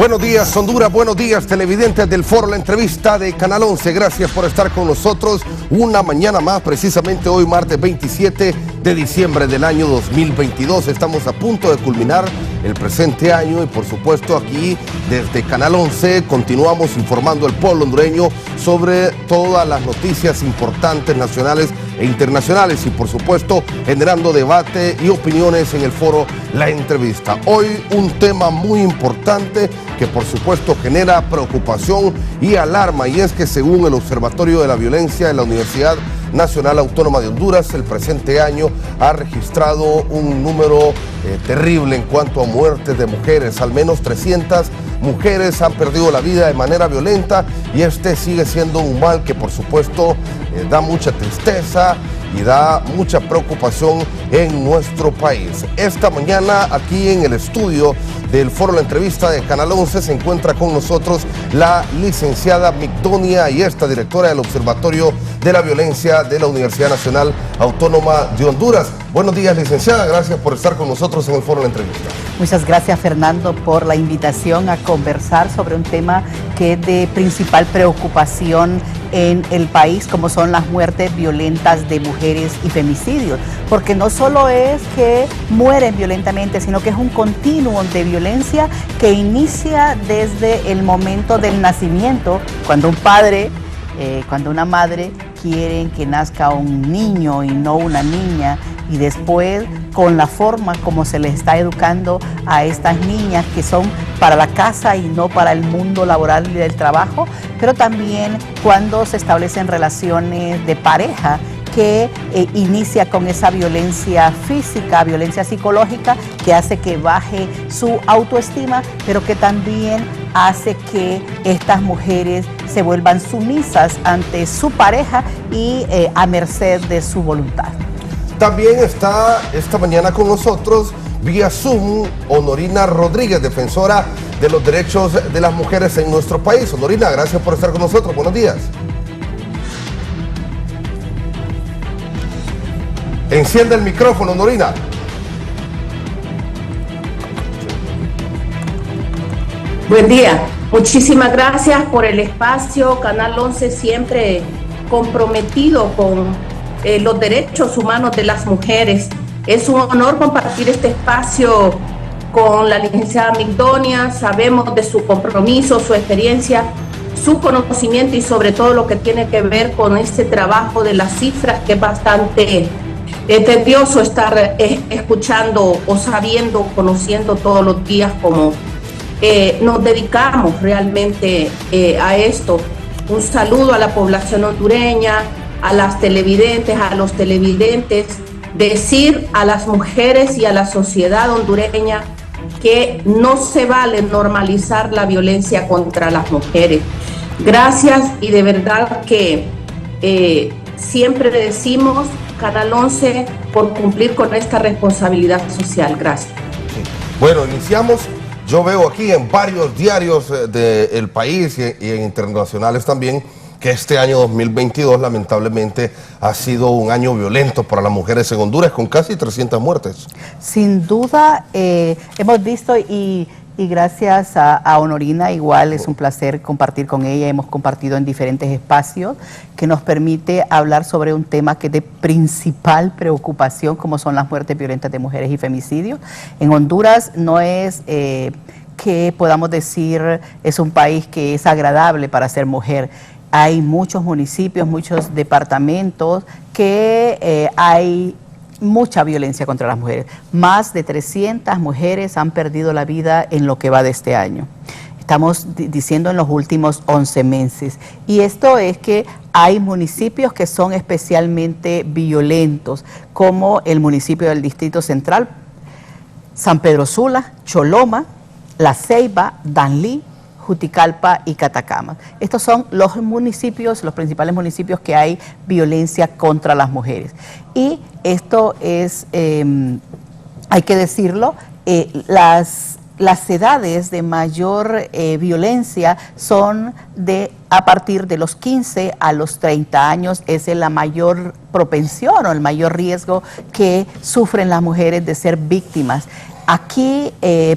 Buenos días, Honduras. Buenos días, televidentes del Foro La Entrevista de Canal 11. Gracias por estar con nosotros una mañana más, precisamente hoy, martes 27 de diciembre del año 2022. Estamos a punto de culminar el presente año y, por supuesto, aquí desde Canal 11 continuamos informando al pueblo hondureño sobre todas las noticias importantes nacionales e internacionales y, por supuesto, generando debate y opiniones en el Foro La Entrevista. Hoy un tema muy importante que por supuesto genera preocupación y alarma, y es que según el Observatorio de la Violencia de la Universidad Nacional Autónoma de Honduras, el presente año ha registrado un número terrible en cuanto a muertes de mujeres. Al menos 300 mujeres han perdido la vida de manera violenta, y este sigue siendo un mal que por supuesto da mucha tristeza y da mucha preocupación en nuestro país. Esta mañana aquí en el estudio del Foro La Entrevista de Canal 11 se encuentra con nosotros la licenciada Migdonia Ayesta, directora del Observatorio de la Violencia de la Universidad Nacional Autónoma de Honduras. Buenos días, licenciada, gracias por estar con nosotros en el Foro La Entrevista. Muchas gracias, Fernando, por la invitación a conversar sobre un tema que es de principal preocupación en el país, como son las muertes violentas de mujeres y femicidios, porque no solo es que mueren violentamente, sino que es un continuum de violencia que inicia desde el momento del nacimiento, cuando un padre, cuando una madre quieren que nazca un niño y no una niña, y después con la forma como se les está educando a estas niñas que son para la casa y no para el mundo laboral y del trabajo, pero también cuando se establecen relaciones de pareja que inicia con esa violencia física, violencia psicológica, que hace que baje su autoestima, pero que también hace que estas mujeres se vuelvan sumisas ante su pareja y a merced de su voluntad. También está esta mañana con nosotros vía Zoom Honorina Rodríguez, defensora de los derechos de las mujeres en nuestro país. Honorina, gracias por estar con nosotros. Buenos días. Enciende el micrófono, Honorina. Buen día. Muchísimas gracias por el espacio. Canal 11 siempre comprometido con los derechos humanos de las mujeres. Es un honor compartir este espacio con la licenciada Migdonia. Sabemos de su compromiso, su experiencia, su conocimiento y sobre todo lo que tiene que ver con este trabajo de las cifras, que es bastante tedioso estar escuchando o sabiendo, conociendo todos los días cómo nos dedicamos realmente a esto. Un saludo a la población hondureña, a las televidentes, a los televidentes, decir a las mujeres y a la sociedad hondureña que no se vale normalizar la violencia contra las mujeres. Gracias, y de verdad que siempre decimos, Canal 11, por cumplir con esta responsabilidad social. Gracias. Bueno, iniciamos. Yo veo aquí en varios diarios del país y en internacionales también que este año 2022 lamentablemente ha sido un año violento para las mujeres en Honduras, con casi 300 muertes. Sin duda, hemos visto y gracias a Honorina, igual es un placer compartir con ella. Hemos compartido en diferentes espacios que nos permite hablar sobre un tema que es de principal preocupación, como son las muertes violentas de mujeres y femicidios. En Honduras no es que podamos decir es un país que es agradable para ser mujer. Hay muchos municipios, muchos departamentos que hay mucha violencia contra las mujeres. Más de 300 mujeres han perdido la vida en lo que va de este año. Estamos diciendo en los últimos 11 meses. Y esto es que hay municipios que son especialmente violentos, como el municipio del Distrito Central, San Pedro Sula, Choloma, La Ceiba, Danlí, Juticalpa y Catacama. Estos son los municipios, los principales municipios que hay violencia contra las mujeres. Y esto es, hay que decirlo, las edades de mayor violencia son a partir de los 15 a los 30 años, es la mayor propensión o el mayor riesgo que sufren las mujeres de ser víctimas. Aquí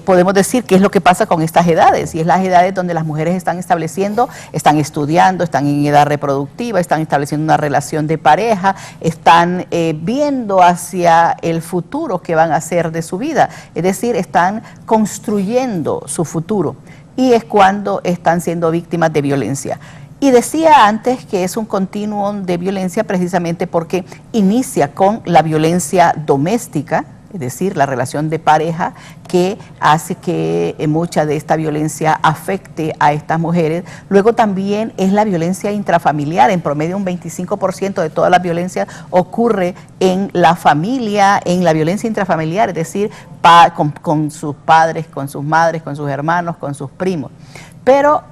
podemos decir qué es lo que pasa con estas edades, y es las edades donde las mujeres están estableciendo, están estudiando, están en edad reproductiva, están estableciendo una relación de pareja, están viendo hacia el futuro que van a hacer de su vida, es decir, están construyendo su futuro, y es cuando están siendo víctimas de violencia. Y decía antes que es un continuum de violencia precisamente porque inicia con la violencia doméstica, es decir, la relación de pareja, que hace que mucha de esta violencia afecte a estas mujeres. Luego también es la violencia intrafamiliar. En promedio un 25% de toda la violencia ocurre en la familia, en la violencia intrafamiliar, es decir, con sus padres, con sus madres, con sus hermanos, con sus primos. Pero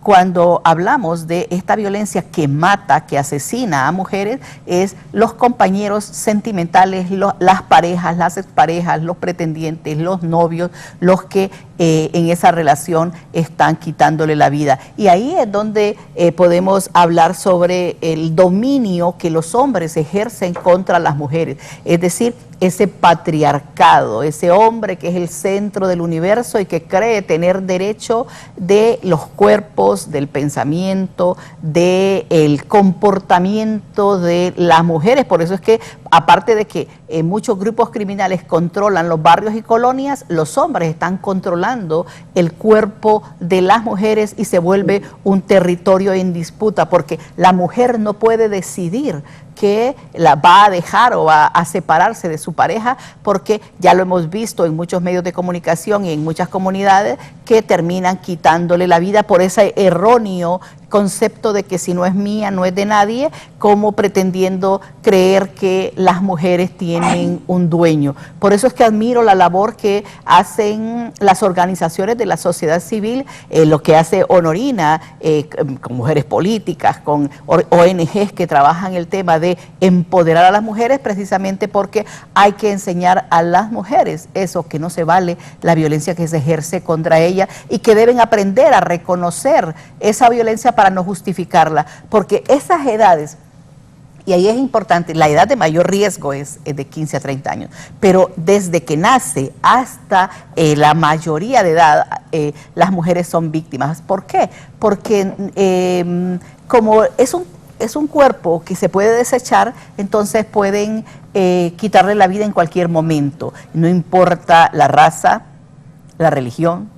cuando hablamos de esta violencia que mata, que asesina a mujeres, es los compañeros sentimentales, las parejas, las exparejas, los pretendientes, los novios, los que en esa relación están quitándole la vida. Y ahí es donde podemos hablar sobre el dominio que los hombres ejercen contra las mujeres. Es decir, ese patriarcado, ese hombre que es el centro del universo y que cree tener derecho de los cuerpos, del pensamiento, del comportamiento de las mujeres. Por eso es que, aparte de que muchos grupos criminales controlan los barrios y colonias, los hombres están controlando el cuerpo de las mujeres y se vuelve un territorio en disputa, porque la mujer no puede decidir que la va a dejar o va a separarse de su pareja, porque ya lo hemos visto en muchos medios de comunicación y en muchas comunidades que terminan quitándole la vida por ese erróneo concepto de que si no es mía, no es de nadie, como pretendiendo creer que las mujeres tienen un dueño. Por eso es que admiro la labor que hacen las organizaciones de la sociedad civil, lo que hace Honorina, con mujeres políticas, con ONGs que trabajan el tema de empoderar a las mujeres, precisamente porque hay que enseñar a las mujeres eso, que no se vale la violencia que se ejerce contra ellas y que deben aprender a reconocer esa violencia para no justificarla, porque esas edades, y ahí es importante, la edad de mayor riesgo es de 15 a 30 años, pero desde que nace hasta la mayoría de edad, las mujeres son víctimas. ¿Por qué? Porque como es un cuerpo que se puede desechar, entonces pueden quitarle la vida en cualquier momento, no importa la raza, la religión,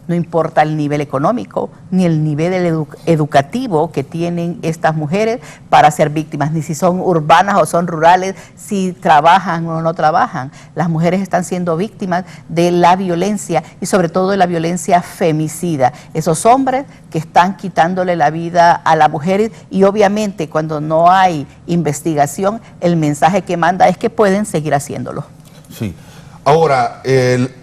no importa el nivel económico, ni el nivel educativo que tienen estas mujeres para ser víctimas, ni si son urbanas o son rurales, si trabajan o no trabajan. Las mujeres están siendo víctimas de la violencia y sobre todo de la violencia femicida. Esos hombres que están quitándole la vida a las mujeres, y obviamente cuando no hay investigación, el mensaje que manda es que pueden seguir haciéndolo. Sí. Ahora,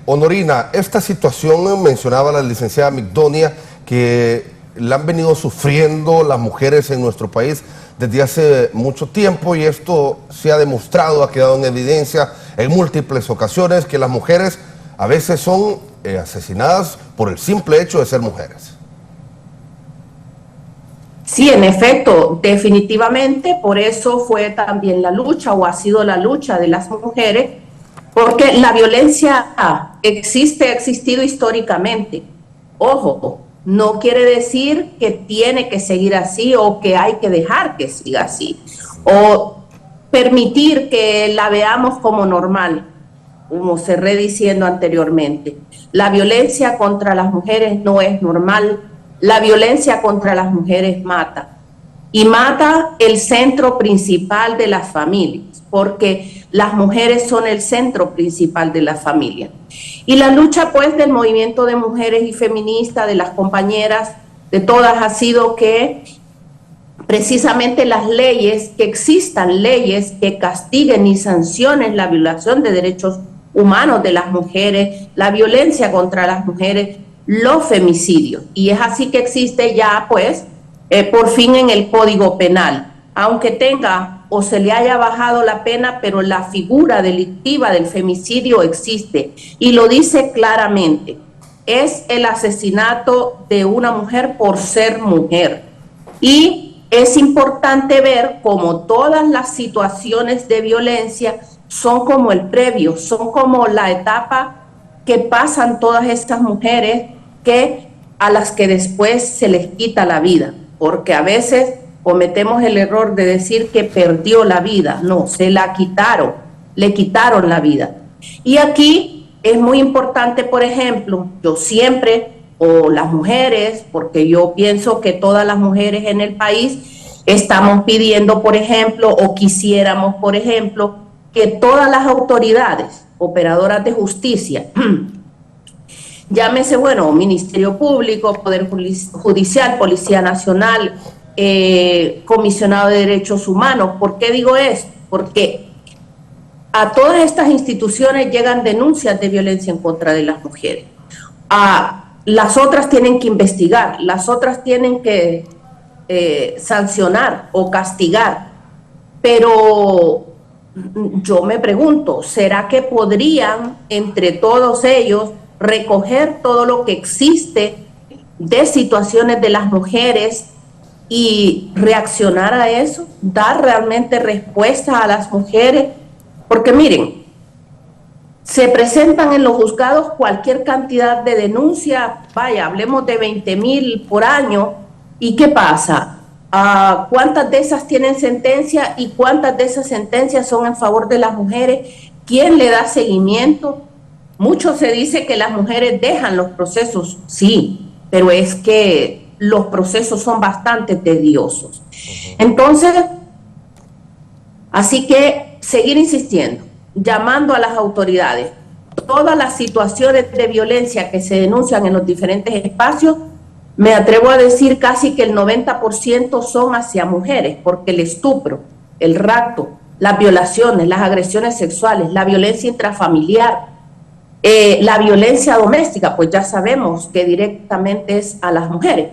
Honorina, esta situación mencionaba la licenciada Migdonia, que la han venido sufriendo las mujeres en nuestro país desde hace mucho tiempo, y esto se ha demostrado, ha quedado en evidencia en múltiples ocasiones, que las mujeres a veces son asesinadas por el simple hecho de ser mujeres. Sí, en efecto, definitivamente, por eso fue también la lucha, o ha sido la lucha de las mujeres, porque la violencia ha existido históricamente. Ojo, no quiere decir que tiene que seguir así o que hay que dejar que siga así, o permitir que la veamos como normal, como cerré diciendo anteriormente. La violencia contra las mujeres no es normal, la violencia contra las mujeres mata. Y mata el centro principal de las familias, porque las mujeres son el centro principal de la familia. Y la lucha pues del movimiento de mujeres y feministas, de las compañeras, de todas, ha sido que precisamente las leyes, que existan leyes que castiguen y sancionen la violación de derechos humanos de las mujeres, la violencia contra las mujeres, los femicidios. Y es así que existe ya pues por fin en el Código Penal, aunque tenga o se le haya bajado la pena, pero la figura delictiva del femicidio existe y lo dice claramente: es el asesinato de una mujer por ser mujer. Y es importante ver cómo todas las situaciones de violencia son como el previo, son como la etapa que pasan todas estas mujeres a las que después se les quita la vida, porque a veces cometemos el error de decir que perdió la vida. No, se la quitaron, le quitaron la vida. Y aquí es muy importante, por ejemplo, yo siempre, o las mujeres, porque yo pienso que todas las mujeres en el país estamos pidiendo, por ejemplo, o quisiéramos, por ejemplo, que todas las autoridades operadoras de justicia, llámese, bueno, Ministerio Público, Poder Judicial, Policía Nacional, Comisionado de Derechos Humanos. ¿Por qué digo esto? Porque a todas estas instituciones llegan denuncias de violencia en contra de las mujeres. Las otras tienen que investigar, las otras tienen que sancionar o castigar. Pero yo me pregunto, ¿será que podrían entre todos ellos recoger todo lo que existe de situaciones de las mujeres y reaccionar a eso? ¿Dar realmente respuesta a las mujeres? Porque miren, se presentan en los juzgados cualquier cantidad de denuncias, vaya, hablemos de 20,000 por año, ¿y qué pasa? ¿Cuántas de esas tienen sentencia y cuántas de esas sentencias son en favor de las mujeres? ¿Quién le da seguimiento? Mucho se dice que las mujeres dejan los procesos, sí, pero es que los procesos son bastante tediosos. Entonces, así que seguir insistiendo, llamando a las autoridades. Todas las situaciones de violencia que se denuncian en los diferentes espacios, me atrevo a decir casi que el 90% son hacia mujeres, porque el estupro, el rapto, las violaciones, las agresiones sexuales, la violencia intrafamiliar, la violencia doméstica, pues ya sabemos que directamente es a las mujeres.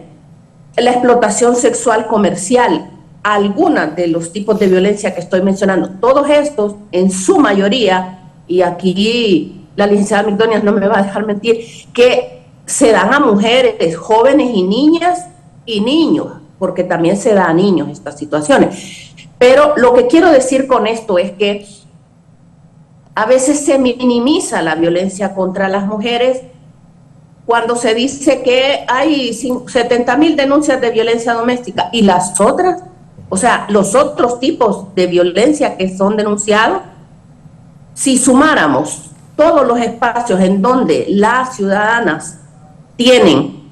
La explotación sexual comercial, algunos de los tipos de violencia que estoy mencionando, todos estos en su mayoría, y aquí la licenciada Migdonia no me va a dejar mentir, que se dan a mujeres, jóvenes y niñas y niños, porque también se da a niños estas situaciones. Pero lo que quiero decir con esto es que a veces se minimiza la violencia contra las mujeres cuando se dice que hay 70,000 denuncias de violencia doméstica y las otras, o sea, los otros tipos de violencia que son denunciados, si sumáramos todos los espacios en donde las ciudadanas tienen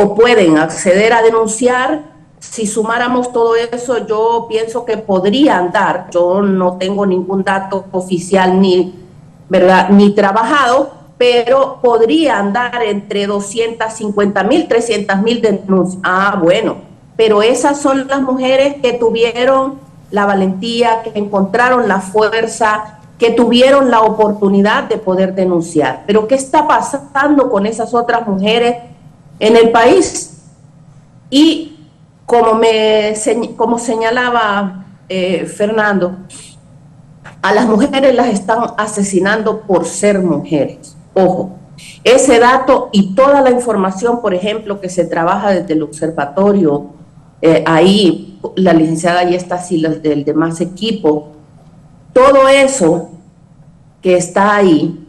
o pueden acceder a denunciar, si sumáramos todo eso, yo pienso que podrían dar, yo no tengo ningún dato oficial ni, ¿verdad?, ni trabajado, pero podrían dar entre 250,000, 300,000 denuncias. Bueno, pero esas son las mujeres que tuvieron la valentía, que encontraron la fuerza, que tuvieron la oportunidad de poder denunciar. Pero ¿qué está pasando con esas otras mujeres en el país? Y como señalaba Fernando, a las mujeres las están asesinando por ser mujeres. Ojo, ese dato y toda la información, por ejemplo, que se trabaja desde el observatorio, ahí la licenciada ya está así, del demás equipo, todo eso que está ahí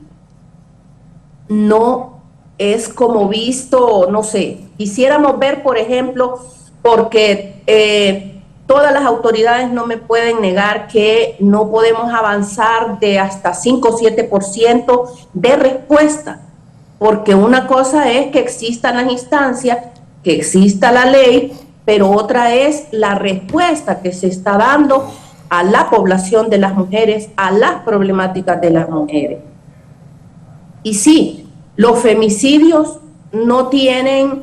no es como visto, no sé, quisiéramos ver, por ejemplo, porque todas las autoridades no me pueden negar que no podemos avanzar de hasta 5 o 7% de respuesta, porque una cosa es que existan las instancias, que exista la ley, pero otra es la respuesta que se está dando a la población de las mujeres, a las problemáticas de las mujeres. Y sí, los femicidios no tienen,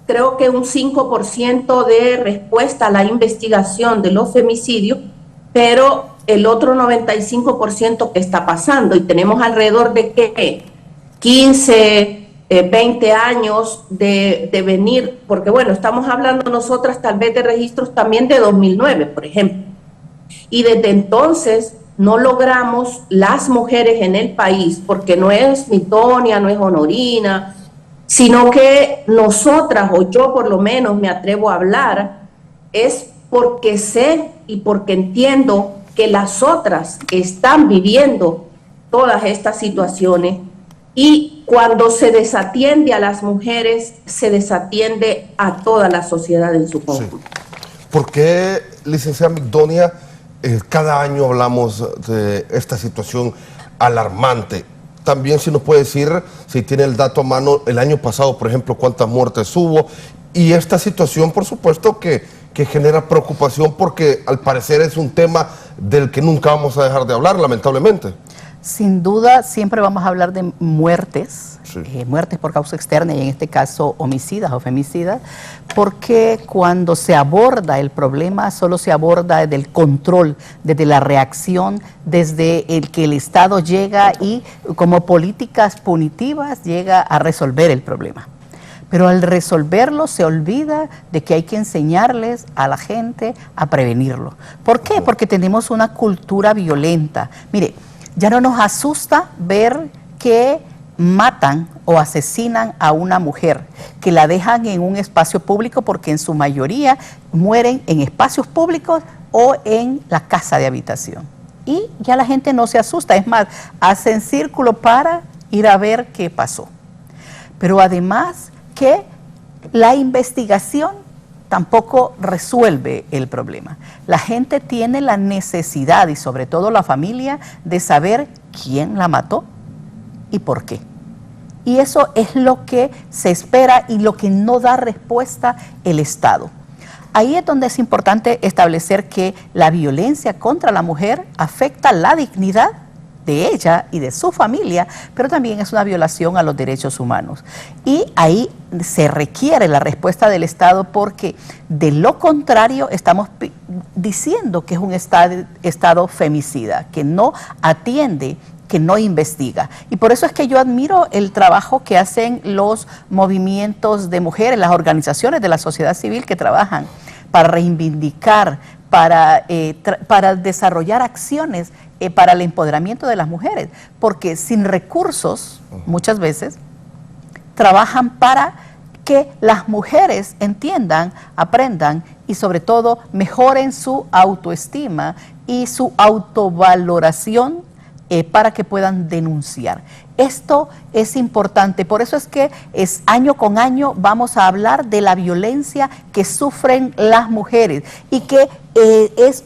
creo que un 5% de respuesta a la investigación de los femicidios, pero el otro 95% que está pasando, y tenemos alrededor de ¿qué? 15, 20 años de venir, porque bueno, estamos hablando nosotras tal vez de registros también de 2009, por ejemplo, y desde entonces no logramos las mujeres en el país, porque no es Migdonia, no es Honorina, sino que nosotras, o yo por lo menos me atrevo a hablar, es porque sé y porque entiendo que las otras están viviendo todas estas situaciones, y cuando se desatiende a las mujeres, se desatiende a toda la sociedad en su conjunto. Sí. ¿Por qué, licenciada Migdonia, cada año hablamos de esta situación alarmante? También, si nos puede decir, si tiene el dato a mano, el año pasado, por ejemplo, cuántas muertes hubo. Y esta situación, por supuesto, que genera preocupación porque al parecer es un tema del que nunca vamos a dejar de hablar, lamentablemente. Sin duda, siempre vamos a hablar de muertes, sí. Muertes por causa externa y en este caso homicidas o femicidas, porque cuando se aborda el problema solo se aborda desde el control, desde la reacción, desde el que el Estado llega y como políticas punitivas llega a resolver el problema. Pero al resolverlo se olvida de que hay que enseñarles a la gente a prevenirlo. ¿Por qué? Porque tenemos una cultura violenta. Mire, ya no nos asusta ver que matan o asesinan a una mujer, que la dejan en un espacio público porque en su mayoría mueren en espacios públicos o en la casa de habitación. Y ya la gente no se asusta, es más, hacen círculo para ir a ver qué pasó. Pero además que la investigación tampoco resuelve el problema. La gente tiene la necesidad, y sobre todo la familia, de saber quién la mató y por qué. Y eso es lo que se espera y lo que no da respuesta el Estado. Ahí es donde es importante establecer que la violencia contra la mujer afecta la dignidad de ella y de su familia, pero también es una violación a los derechos humanos. Y ahí se requiere la respuesta del Estado porque de lo contrario estamos diciendo que es un estado femicida, que no atiende, que no investiga. Y por eso es que yo admiro el trabajo que hacen los movimientos de mujeres, las organizaciones de la sociedad civil que trabajan para reivindicar, para desarrollar acciones para el empoderamiento de las mujeres, porque sin recursos, muchas veces, trabajan para que las mujeres entiendan, aprendan y sobre todo mejoren su autoestima y su autovaloración para que puedan denunciar. Esto es importante, por eso es que año con año vamos a hablar de la violencia que sufren las mujeres y que es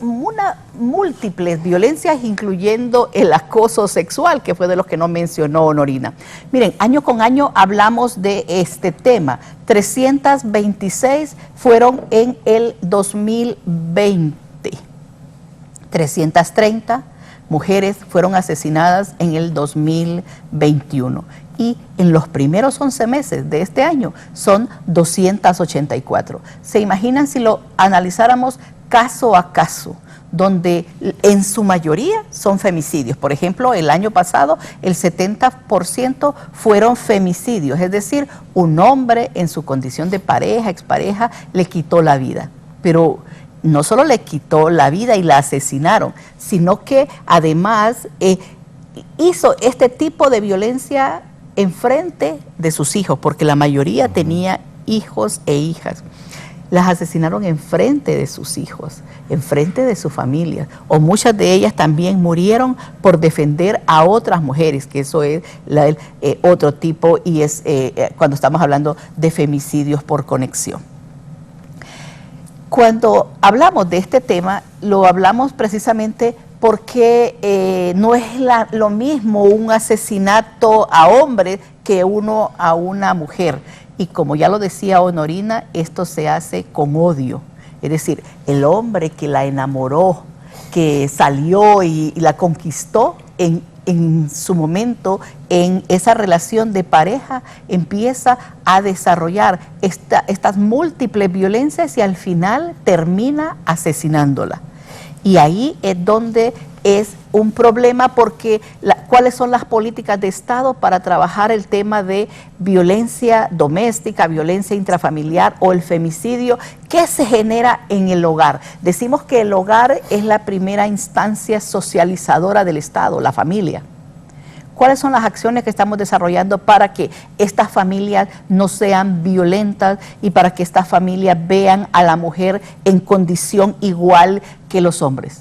múltiples violencias, incluyendo el acoso sexual, que fue de los que no mencionó Honorina. Miren, año con año hablamos de este tema. 326 fueron en el 2020, 330 mujeres fueron asesinadas en el 2021 y en los primeros 11 meses de este año son 284. ¿Se imaginan si lo analizáramos caso a caso, donde en su mayoría son femicidios? Por ejemplo, el año pasado el 70% fueron femicidios, es decir, un hombre en su condición de pareja, expareja, le quitó la vida. Pero no solo le quitó la vida y la asesinaron, sino que además hizo este tipo de violencia enfrente de sus hijos, porque la mayoría tenía hijos e hijas. Las asesinaron enfrente de sus hijos, enfrente de su familia, o muchas de ellas también murieron por defender a otras mujeres, que eso es otro tipo y es cuando estamos hablando de femicidios por conexión. Cuando hablamos de este tema, lo hablamos precisamente porque no es lo mismo un asesinato a hombre que uno a una mujer. Y como ya lo decía Honorina, esto se hace con odio. Es decir, el hombre que la enamoró, que salió y la conquistó en su momento, en esa relación de pareja, empieza a desarrollar estas múltiples violencias y al final termina asesinándola. Y ahí es donde es un problema porque ¿cuáles son las políticas de Estado para trabajar el tema de violencia doméstica, violencia intrafamiliar o el femicidio? ¿Qué se genera en el hogar? Decimos que el hogar es la primera instancia socializadora del Estado, la familia. ¿Cuáles son las acciones que estamos desarrollando para que estas familias no sean violentas y para que estas familias vean a la mujer en condición igual que los hombres?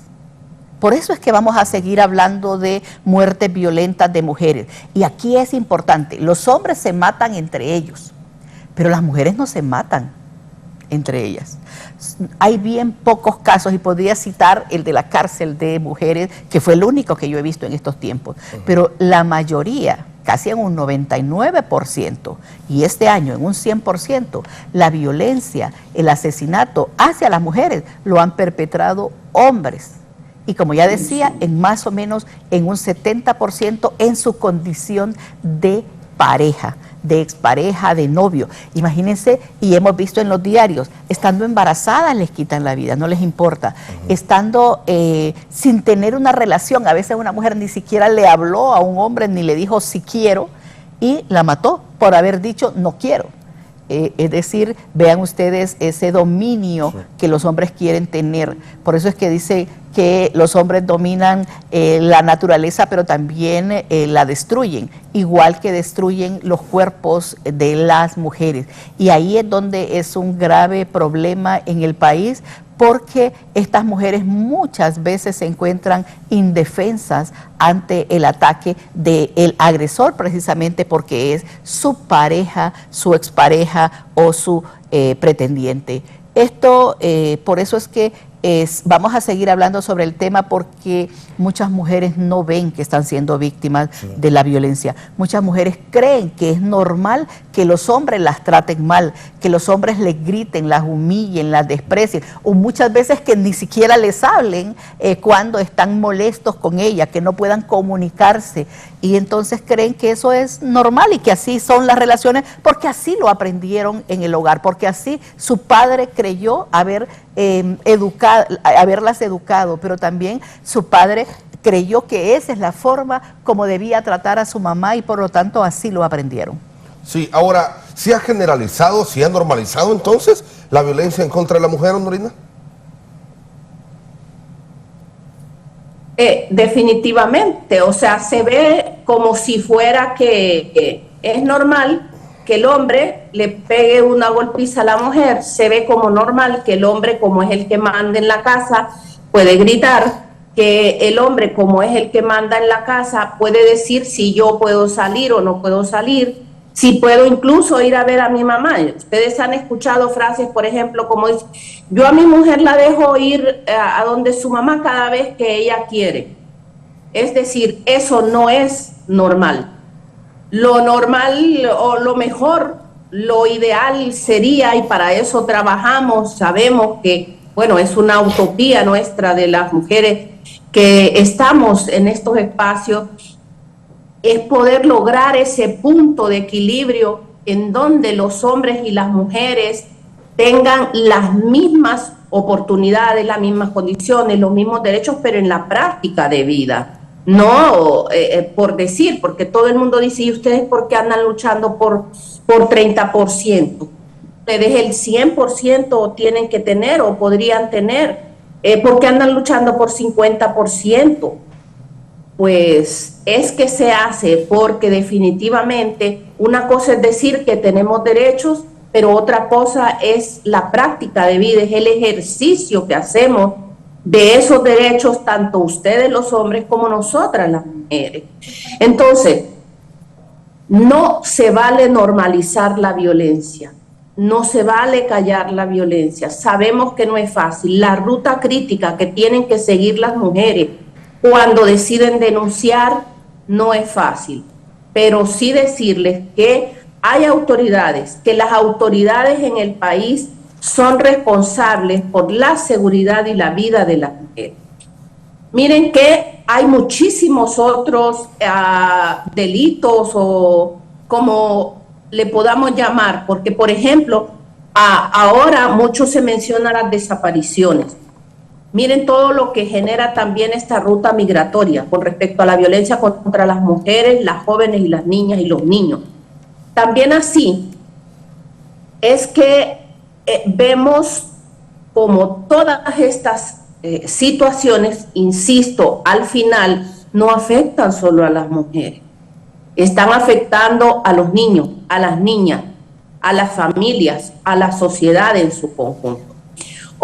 Por eso es que vamos a seguir hablando de muertes violentas de mujeres. Y aquí es importante, los hombres se matan entre ellos, pero las mujeres no se matan entre ellas. Hay bien pocos casos, y podría citar el de la cárcel de mujeres, que fue el único que yo he visto en estos tiempos, pero la mayoría, casi en un 99%, y este año en un 100%, la violencia, el asesinato hacia las mujeres lo han perpetrado hombres. Y como ya decía, en más o menos en un 70% en su condición de pareja, de expareja, de novio. Imagínense, y hemos visto en los diarios, estando embarazadas les quitan la vida, no les importa. Estando sin tener una relación, a veces una mujer ni siquiera le habló a un hombre ni le dijo si quiero, y la mató por haber dicho no quiero. Es decir, vean ustedes ese dominio que los hombres quieren tener. Por eso es que dice que los hombres dominan la naturaleza, pero también la destruyen, igual que destruyen los cuerpos de las mujeres. Y ahí es donde es un grave problema en el país, porque estas mujeres muchas veces se encuentran indefensas ante el ataque del agresor, precisamente porque es su pareja, su expareja o su pretendiente. Esto, por eso es que vamos a seguir hablando sobre el tema, porque muchas mujeres no ven que están siendo víctimas de la violencia. Muchas mujeres creen que es normal que los hombres las traten mal, que los hombres les griten, las humillen, las desprecien, o muchas veces que ni siquiera les hablen cuando están molestos con ella, que no puedan comunicarse, y entonces creen que eso es normal y que así son las relaciones, porque así lo aprendieron en el hogar, porque así su padre creyó haberlas educado, pero también su padre creyó que esa es la forma como debía tratar a su mamá, y por lo tanto así lo aprendieron. Sí, ahora, ¿se ha generalizado, se ha normalizado entonces la violencia en contra de la mujer, Honorina? Definitivamente, o sea, se ve como si fuera que es normal que el hombre le pegue una golpiza a la mujer, se ve como normal que el hombre, como es el que manda en la casa, puede gritar, que el hombre, como es el que manda en la casa, puede decir si yo puedo salir o no puedo salir, si puedo incluso ir a ver a mi mamá. Ustedes han escuchado frases, por ejemplo, como dice, yo a mi mujer la dejo ir a donde su mamá cada vez que ella quiere. Es decir, eso no es normal. Lo normal o lo mejor, lo ideal sería, y para eso trabajamos, sabemos que, bueno, es una utopía nuestra de las mujeres que estamos en estos espacios, es poder lograr ese punto de equilibrio en donde los hombres y las mujeres tengan las mismas oportunidades, las mismas condiciones, los mismos derechos, pero en la práctica de vida. No por decir, porque todo el mundo dice, ¿y ustedes por qué andan luchando por 30%? Ustedes el 100% tienen que tener o podrían tener. ¿Por qué andan luchando por 50%? Pues es que se hace porque definitivamente una cosa es decir que tenemos derechos, pero otra cosa es la práctica de vida, es el ejercicio que hacemos de esos derechos, tanto ustedes los hombres como nosotras las mujeres. Entonces, no se vale normalizar la violencia, no se vale callar la violencia. Sabemos que no es fácil. La ruta crítica que tienen que seguir las mujeres cuando deciden denunciar no es fácil, pero sí decirles que hay autoridades, que las autoridades en el país son responsables por la seguridad y la vida de las mujeres. Miren que hay muchísimos otros delitos, o como le podamos llamar, porque por ejemplo, ahora mucho se menciona las desapariciones. Miren todo lo que genera también esta ruta migratoria con respecto a la violencia contra las mujeres, las jóvenes y las niñas y los niños. También así es que vemos como todas estas situaciones, insisto, al final no afectan solo a las mujeres, están afectando a los niños, a las niñas, a las familias, a la sociedad en su conjunto.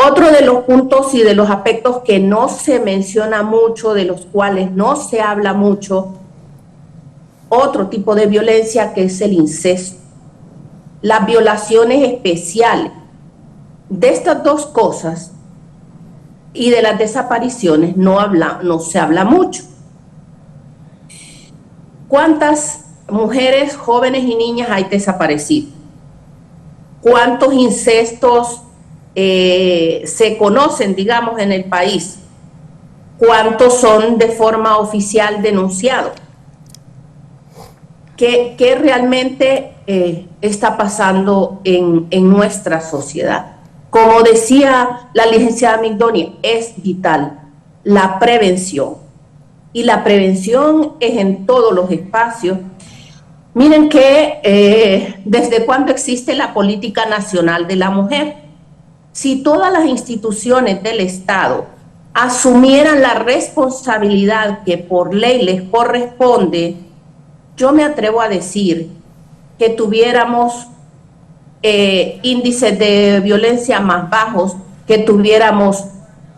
Otro de los puntos y de los aspectos que no se menciona mucho, de los cuales no se habla mucho, otro tipo de violencia que es el incesto, las violaciones especiales. De estas dos cosas y de las desapariciones no se habla mucho. ¿Cuántas mujeres, jóvenes y niñas hay desaparecidas? ¿Cuántos incestos se conocen, digamos, en el país? ¿Cuántos son de forma oficial denunciados? ¿Qué realmente está pasando en nuestra sociedad? Como decía la licenciada Migdonia, es vital la prevención. Y la prevención es en todos los espacios. Miren que desde cuándo existe la Política Nacional de la Mujer. Si todas las instituciones del Estado asumieran la responsabilidad que por ley les corresponde, yo me atrevo a decir que tuviéramos índices de violencia más bajos, que tuviéramos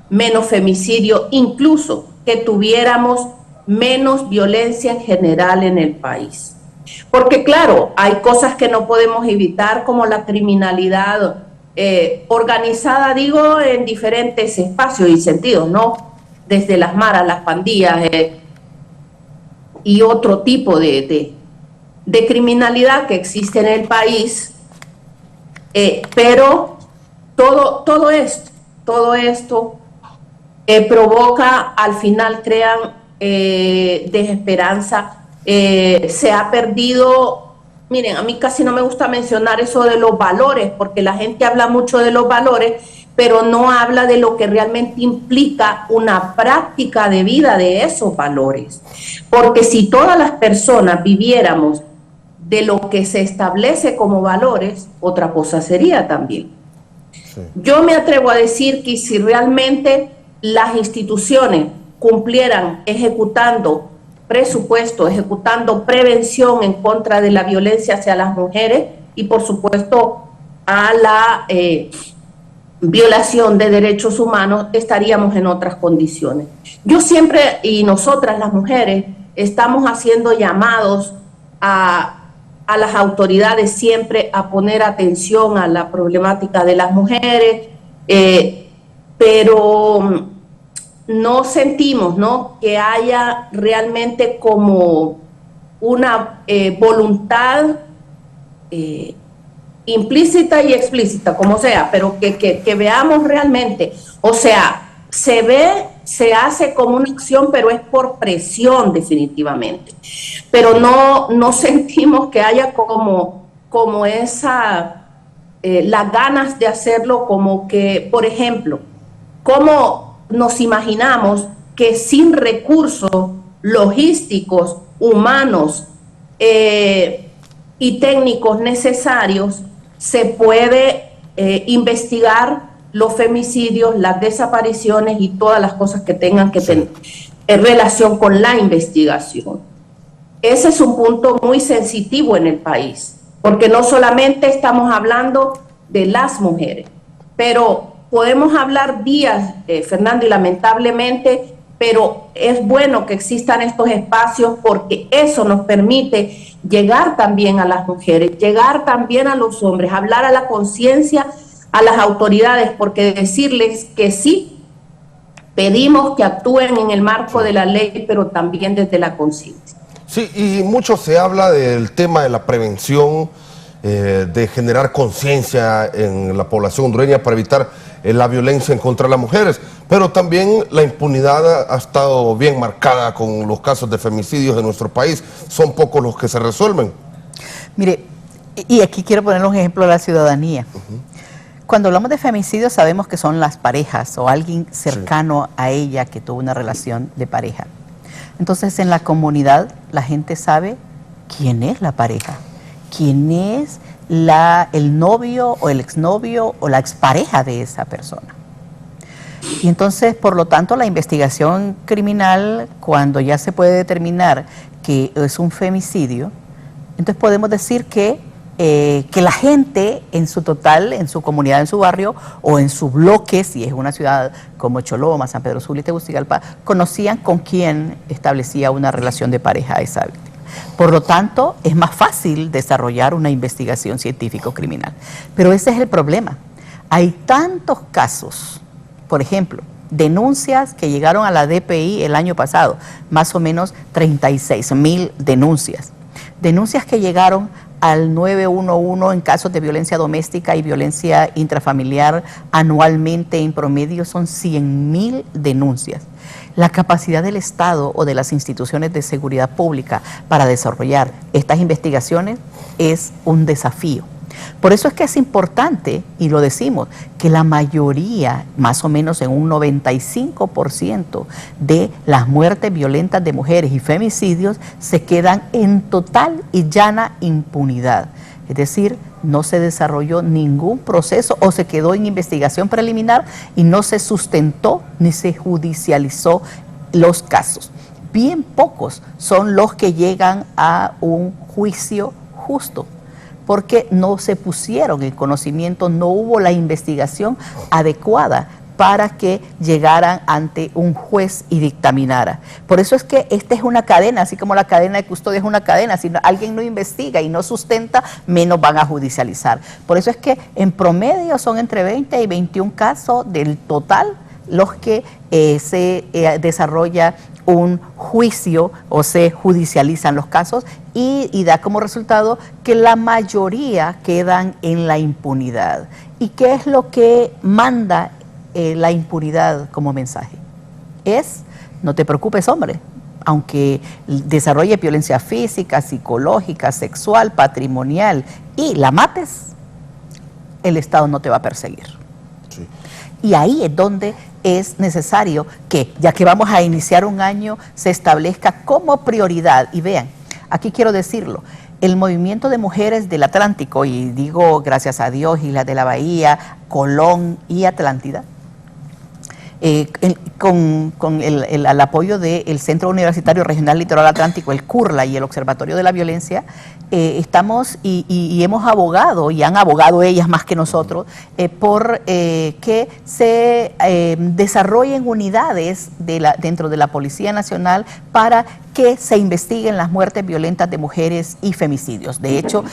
menos femicidio, incluso que tuviéramos menos violencia en general en el país. Porque claro, hay cosas que no podemos evitar, como la criminalidad organizada, digo, en diferentes espacios y sentidos, ¿no? Desde las maras, las pandillas y otro tipo de criminalidad que existe en el país, pero todo esto provoca, al final crean desesperanza. Se ha perdido, miren, a mí casi no me gusta mencionar eso de los valores, porque la gente habla mucho de los valores, pero no habla de lo que realmente implica una práctica de vida de esos valores. Porque si todas las personas viviéramos de lo que se establece como valores, otra cosa sería también. Sí. Yo me atrevo a decir que si realmente las instituciones cumplieran ejecutando presupuesto, ejecutando prevención en contra de la violencia hacia las mujeres y por supuesto a la violación de derechos humanos, estaríamos en otras condiciones. Yo siempre, y nosotras las mujeres, estamos haciendo llamados a las autoridades siempre a poner atención a la problemática de las mujeres, pero no sentimos, ¿no?, que haya realmente como una voluntad implícita y explícita, como sea, pero que veamos realmente, o sea, se hace como una acción, pero es por presión definitivamente, pero no sentimos que haya como esa, las ganas de hacerlo, como que, por ejemplo, ¿cómo nos imaginamos que sin recursos logísticos, humanos y técnicos necesarios se puede investigar los femicidios, las desapariciones y todas las cosas que tengan que tener relación con la investigación? Ese es un punto muy sensitivo en el país, porque no solamente estamos hablando de las mujeres, pero podemos hablar días, Fernando, y lamentablemente, pero es bueno que existan estos espacios porque eso nos permite llegar también a las mujeres, llegar también a los hombres, hablar a la conciencia, a las autoridades, porque decirles que sí, pedimos que actúen en el marco de la ley, pero también desde la conciencia. Sí, y mucho se habla del tema de la prevención, de generar conciencia en la población hondureña para evitar la violencia en contra de las mujeres, pero también la impunidad ha estado bien marcada con los casos de femicidios en nuestro país. Son pocos los que se resuelven. Mire, y aquí quiero poner un ejemplo de la ciudadanía. Cuando hablamos de femicidio sabemos que son las parejas o alguien cercano a ella que tuvo una relación de pareja. Entonces en la comunidad la gente sabe quién es la pareja, quién es el novio o el exnovio o la expareja de esa persona. Y entonces, por lo tanto, la investigación criminal, cuando ya se puede determinar que es un femicidio, entonces podemos decir que que la gente en su total, en su comunidad, en su barrio o en su bloque, si es una ciudad como Choloma, San Pedro Sula y Tegucigalpa, conocían con quién establecía una relación de pareja a esa víctima. Por lo tanto, es más fácil desarrollar una investigación científico-criminal. Pero ese es el problema. Hay tantos casos, por ejemplo, denuncias que llegaron a la DPI el año pasado, más o menos 36,000 denuncias. Denuncias que llegaron al 911 en casos de violencia doméstica y violencia intrafamiliar anualmente en promedio son 100,000 denuncias. La capacidad del Estado o de las instituciones de seguridad pública para desarrollar estas investigaciones es un desafío. Por eso es que es importante, y lo decimos, que la mayoría, más o menos en un 95% de las muertes violentas de mujeres y femicidios se quedan en total y llana impunidad. Es decir, no se desarrolló ningún proceso o se quedó en investigación preliminar y no se sustentó ni se judicializó los casos. Bien pocos son los que llegan a un juicio justo, porque no se pusieron el conocimiento, no hubo la investigación adecuada para que llegaran ante un juez y dictaminara. Por eso es que esta es una cadena, así como la cadena de custodia es una cadena, si alguien no investiga y no sustenta, menos van a judicializar. Por eso es que en promedio son entre 20 y 21 casos del total los que se desarrolla un juicio o se judicializan los casos y da como resultado que la mayoría quedan en la impunidad. ¿Y qué es lo que manda la impunidad como mensaje? Es, no te preocupes, hombre, aunque desarrolle violencia física, psicológica, sexual, patrimonial y la mates, el Estado no te va a perseguir. Sí. Y ahí es donde es necesario que, ya que vamos a iniciar un año, se establezca como prioridad. Y vean, aquí quiero decirlo, el movimiento de mujeres del Atlántico, y digo gracias a Dios, y las de la Bahía, Colón y Atlántida, con el apoyo del Centro Universitario Regional Litoral Atlántico, el CURLA y el Observatorio de la Violencia, estamos y hemos abogado, y han abogado ellas más que nosotros, por que se desarrollen unidades dentro de la Policía Nacional para que se investiguen las muertes violentas de mujeres y femicidios. De hecho,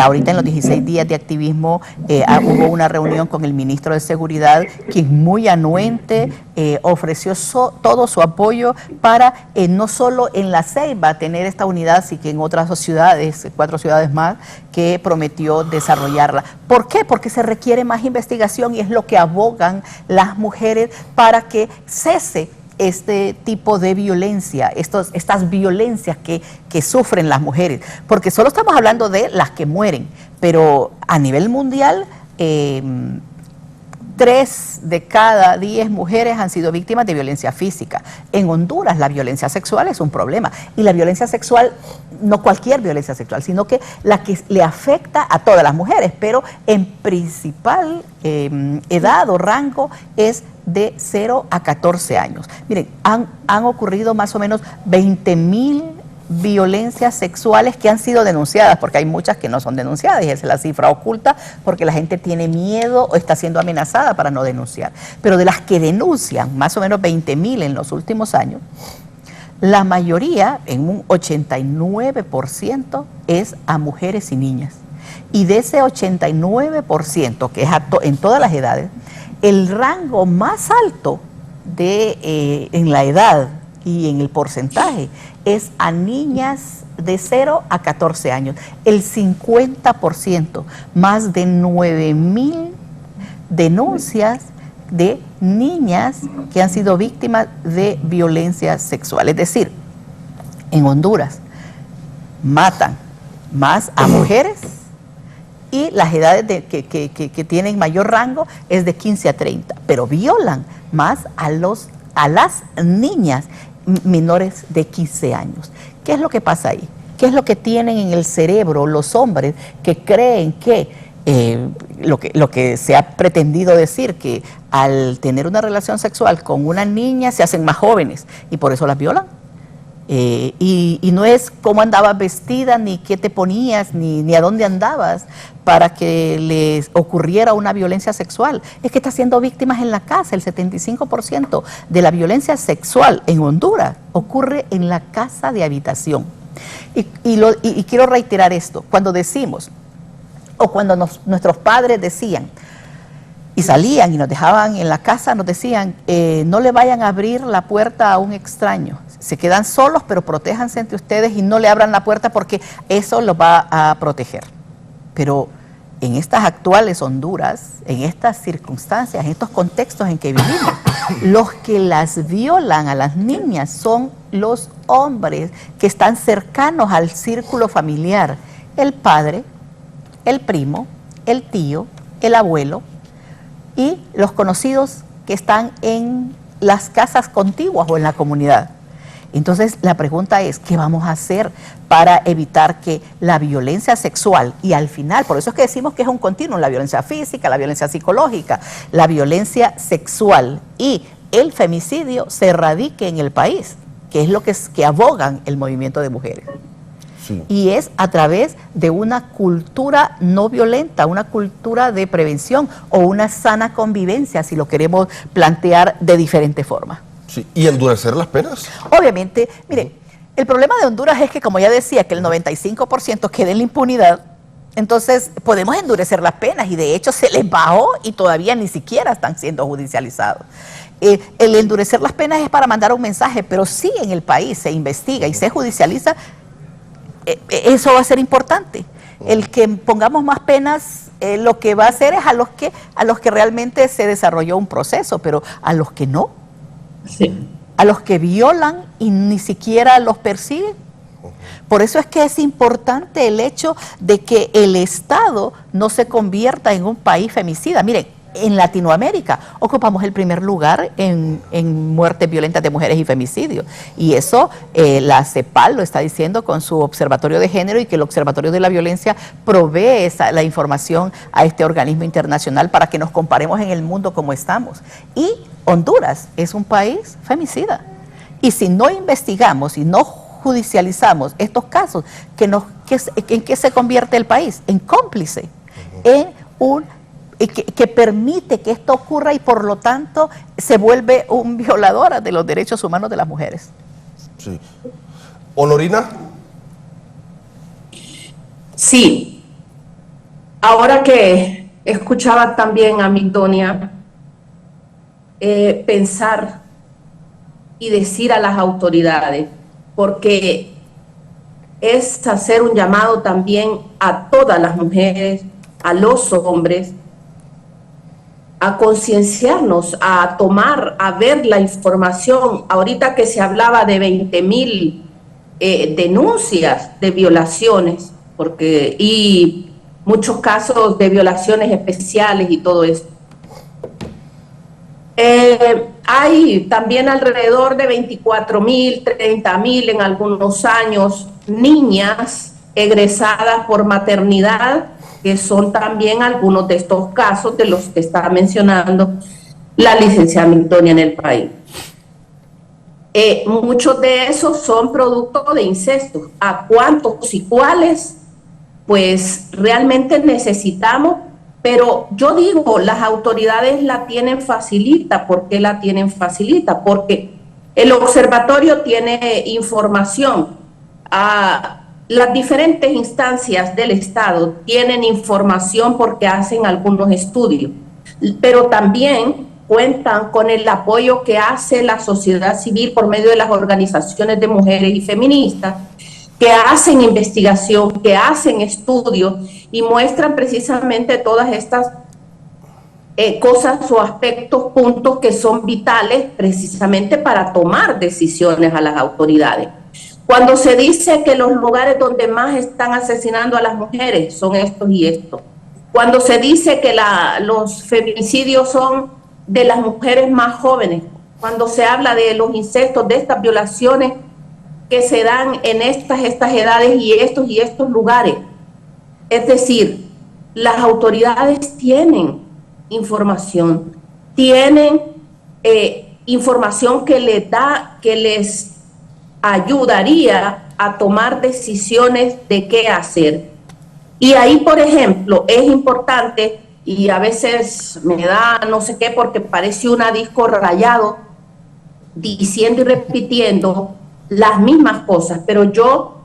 ahorita en los 16 días de activismo hubo una reunión con el ministro de Seguridad, quien muy anuente ofreció todo su apoyo para no solo en La Ceiba tener esta unidad, sino que en otras ciudades, 4 ciudades más, que prometió desarrollarla. ¿Por qué? Porque se requiere más investigación y es lo que abogan las mujeres para que cese este tipo de violencia, estas violencias que sufren las mujeres, porque solo estamos hablando de las que mueren, pero a nivel mundial 3 de cada 10 mujeres han sido víctimas de violencia física. En Honduras la violencia sexual es un problema, y la violencia sexual, no cualquier violencia sexual, sino que la que le afecta a todas las mujeres, pero en principal edad o rango es de 0 a 14 años. Miren, han ocurrido más o menos 20,000 violencias sexuales que han sido denunciadas, porque hay muchas que no son denunciadas y esa es la cifra oculta porque la gente tiene miedo o está siendo amenazada para no denunciar. Pero de las que denuncian, más o menos 20,000 en los últimos años, la mayoría, en un 89%, es a mujeres y niñas. Y de ese 89%, que es en todas las edades, el rango más alto en la edad y en el porcentaje es a niñas de 0 a 14 años. El 50%, más de 9,000 denuncias de niñas que han sido víctimas de violencia sexual. Es decir, en Honduras matan más a mujeres y las edades que tienen mayor rango es de 15 a 30, pero violan más a las niñas menores de 15 años. ¿Qué es lo que pasa ahí? ¿Qué es lo que tienen en el cerebro los hombres que creen que lo que se ha pretendido decir, que al tener una relación sexual con una niña se hacen más jóvenes y por eso las violan? Y no es cómo andabas vestida, ni qué te ponías, ni a dónde andabas para que les ocurriera una violencia sexual. Es que está siendo víctimas en la casa. El 75% de la violencia sexual en Honduras ocurre en la casa de habitación. Y quiero reiterar esto, cuando decimos, o cuando nuestros padres decían, y salían y nos dejaban en la casa, nos decían, no le vayan a abrir la puerta a un extraño. Se quedan solos, pero protéjanse entre ustedes y no le abran la puerta porque eso los va a proteger. Pero en estas actuales Honduras, en estas circunstancias, en estos contextos en que vivimos, los que las violan a las niñas son los hombres que están cercanos al círculo familiar. El padre, el primo, el tío, el abuelo, y los conocidos que están en las casas contiguas o en la comunidad. Entonces la pregunta es, ¿qué vamos a hacer para evitar que la violencia sexual, y al final, por eso es que decimos que es un continuo, la violencia física, la violencia psicológica, la violencia sexual y el femicidio se erradique en el país, que es lo que abogan el movimiento de mujeres? Sí. Y es a través de una cultura no violenta, una cultura de prevención o una sana convivencia, si lo queremos plantear de diferente forma. Sí. ¿Y endurecer las penas? Obviamente, mire, el problema de Honduras es que, como ya decía, que el 95% queda en la impunidad. Entonces podemos endurecer las penas y de hecho se les bajó y todavía ni siquiera están siendo judicializados. El endurecer las penas es para mandar un mensaje, pero si en el país se investiga y se judicializa, eso va a ser importante. El que pongamos más penas, lo que va a hacer es a los que realmente se desarrolló un proceso, pero a los que no, sí, a los que violan y ni siquiera los persiguen. Por eso es que es importante el hecho de que el Estado no se convierta en un país femicida. Miren, en Latinoamérica ocupamos el primer lugar en muertes violentas de mujeres y femicidios. Y eso la CEPAL lo está diciendo con su Observatorio de Género, y que el Observatorio de la Violencia provee la información a este organismo internacional para que nos comparemos en el mundo como estamos. Y Honduras es un país femicida. Y si no investigamos y no judicializamos estos casos, ¿en qué se convierte el país? En cómplice, en un que permite que esto ocurra y por lo tanto se vuelve un violador de los derechos humanos de las mujeres. Sí. ¿Honorina? Sí. Ahora que escuchaba también a Migdonia pensar y decir a las autoridades, porque es hacer un llamado también a todas las mujeres, a los hombres, a concienciarnos, a tomar, a ver la información. Ahorita que se hablaba de 20,000 denuncias de violaciones, y muchos casos de violaciones especiales y todo eso. Hay también alrededor de 24,000, 30,000 en algunos años, niñas egresadas por maternidad, que son también algunos de estos casos de los que está mencionando la licenciada Migdonia en el país. Muchos de esos son producto de incesto. ¿A cuántos y cuáles? Pues realmente necesitamos, pero yo digo, las autoridades la tienen facilita. ¿Por qué la tienen facilita? Porque el observatorio tiene información. Las diferentes instancias del Estado tienen información porque hacen algunos estudios, pero también cuentan con el apoyo que hace la sociedad civil por medio de las organizaciones de mujeres y feministas, que hacen investigación, que hacen estudios y muestran precisamente todas estas cosas o aspectos, puntos que son vitales precisamente para tomar decisiones a las autoridades. Cuando se dice que los lugares donde más están asesinando a las mujeres son estos y estos, cuando se dice que los feminicidios son de las mujeres más jóvenes, cuando se habla de los incestos, de estas violaciones que se dan en estas edades y estos lugares, es decir, las autoridades tienen información, tienen información que les ayudaría a tomar decisiones de qué hacer. Y ahí, por ejemplo, es importante, y a veces me da no sé qué porque parece una disco rayado, diciendo y repitiendo las mismas cosas, pero yo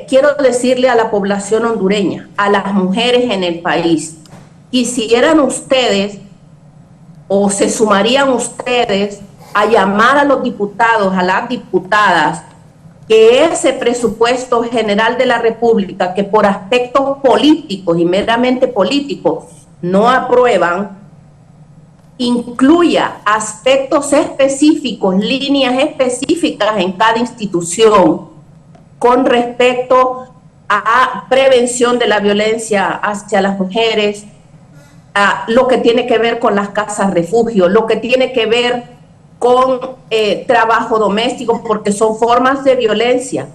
quiero decirle a la población hondureña, a las mujeres en el país, quisieran ustedes o se sumarían ustedes a llamar a los diputados, a las diputadas, que ese presupuesto general de la República, que por aspectos políticos y meramente políticos no aprueban, incluya aspectos específicos, líneas específicas en cada institución con respecto a prevención de la violencia hacia las mujeres, a lo que tiene que ver con las casas refugio, lo que tiene que ver con trabajo doméstico, porque son formas de violencia,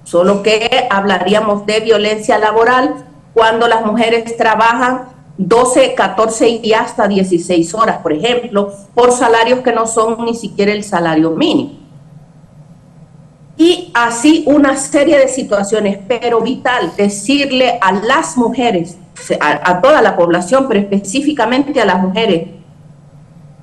solo que hablaríamos de violencia laboral cuando las mujeres trabajan 12, 14 y hasta 16 horas, por ejemplo, por salarios que no son ni siquiera el salario mínimo. Y así una serie de situaciones, pero vital decirle a las mujeres, a toda la población, pero específicamente a las mujeres,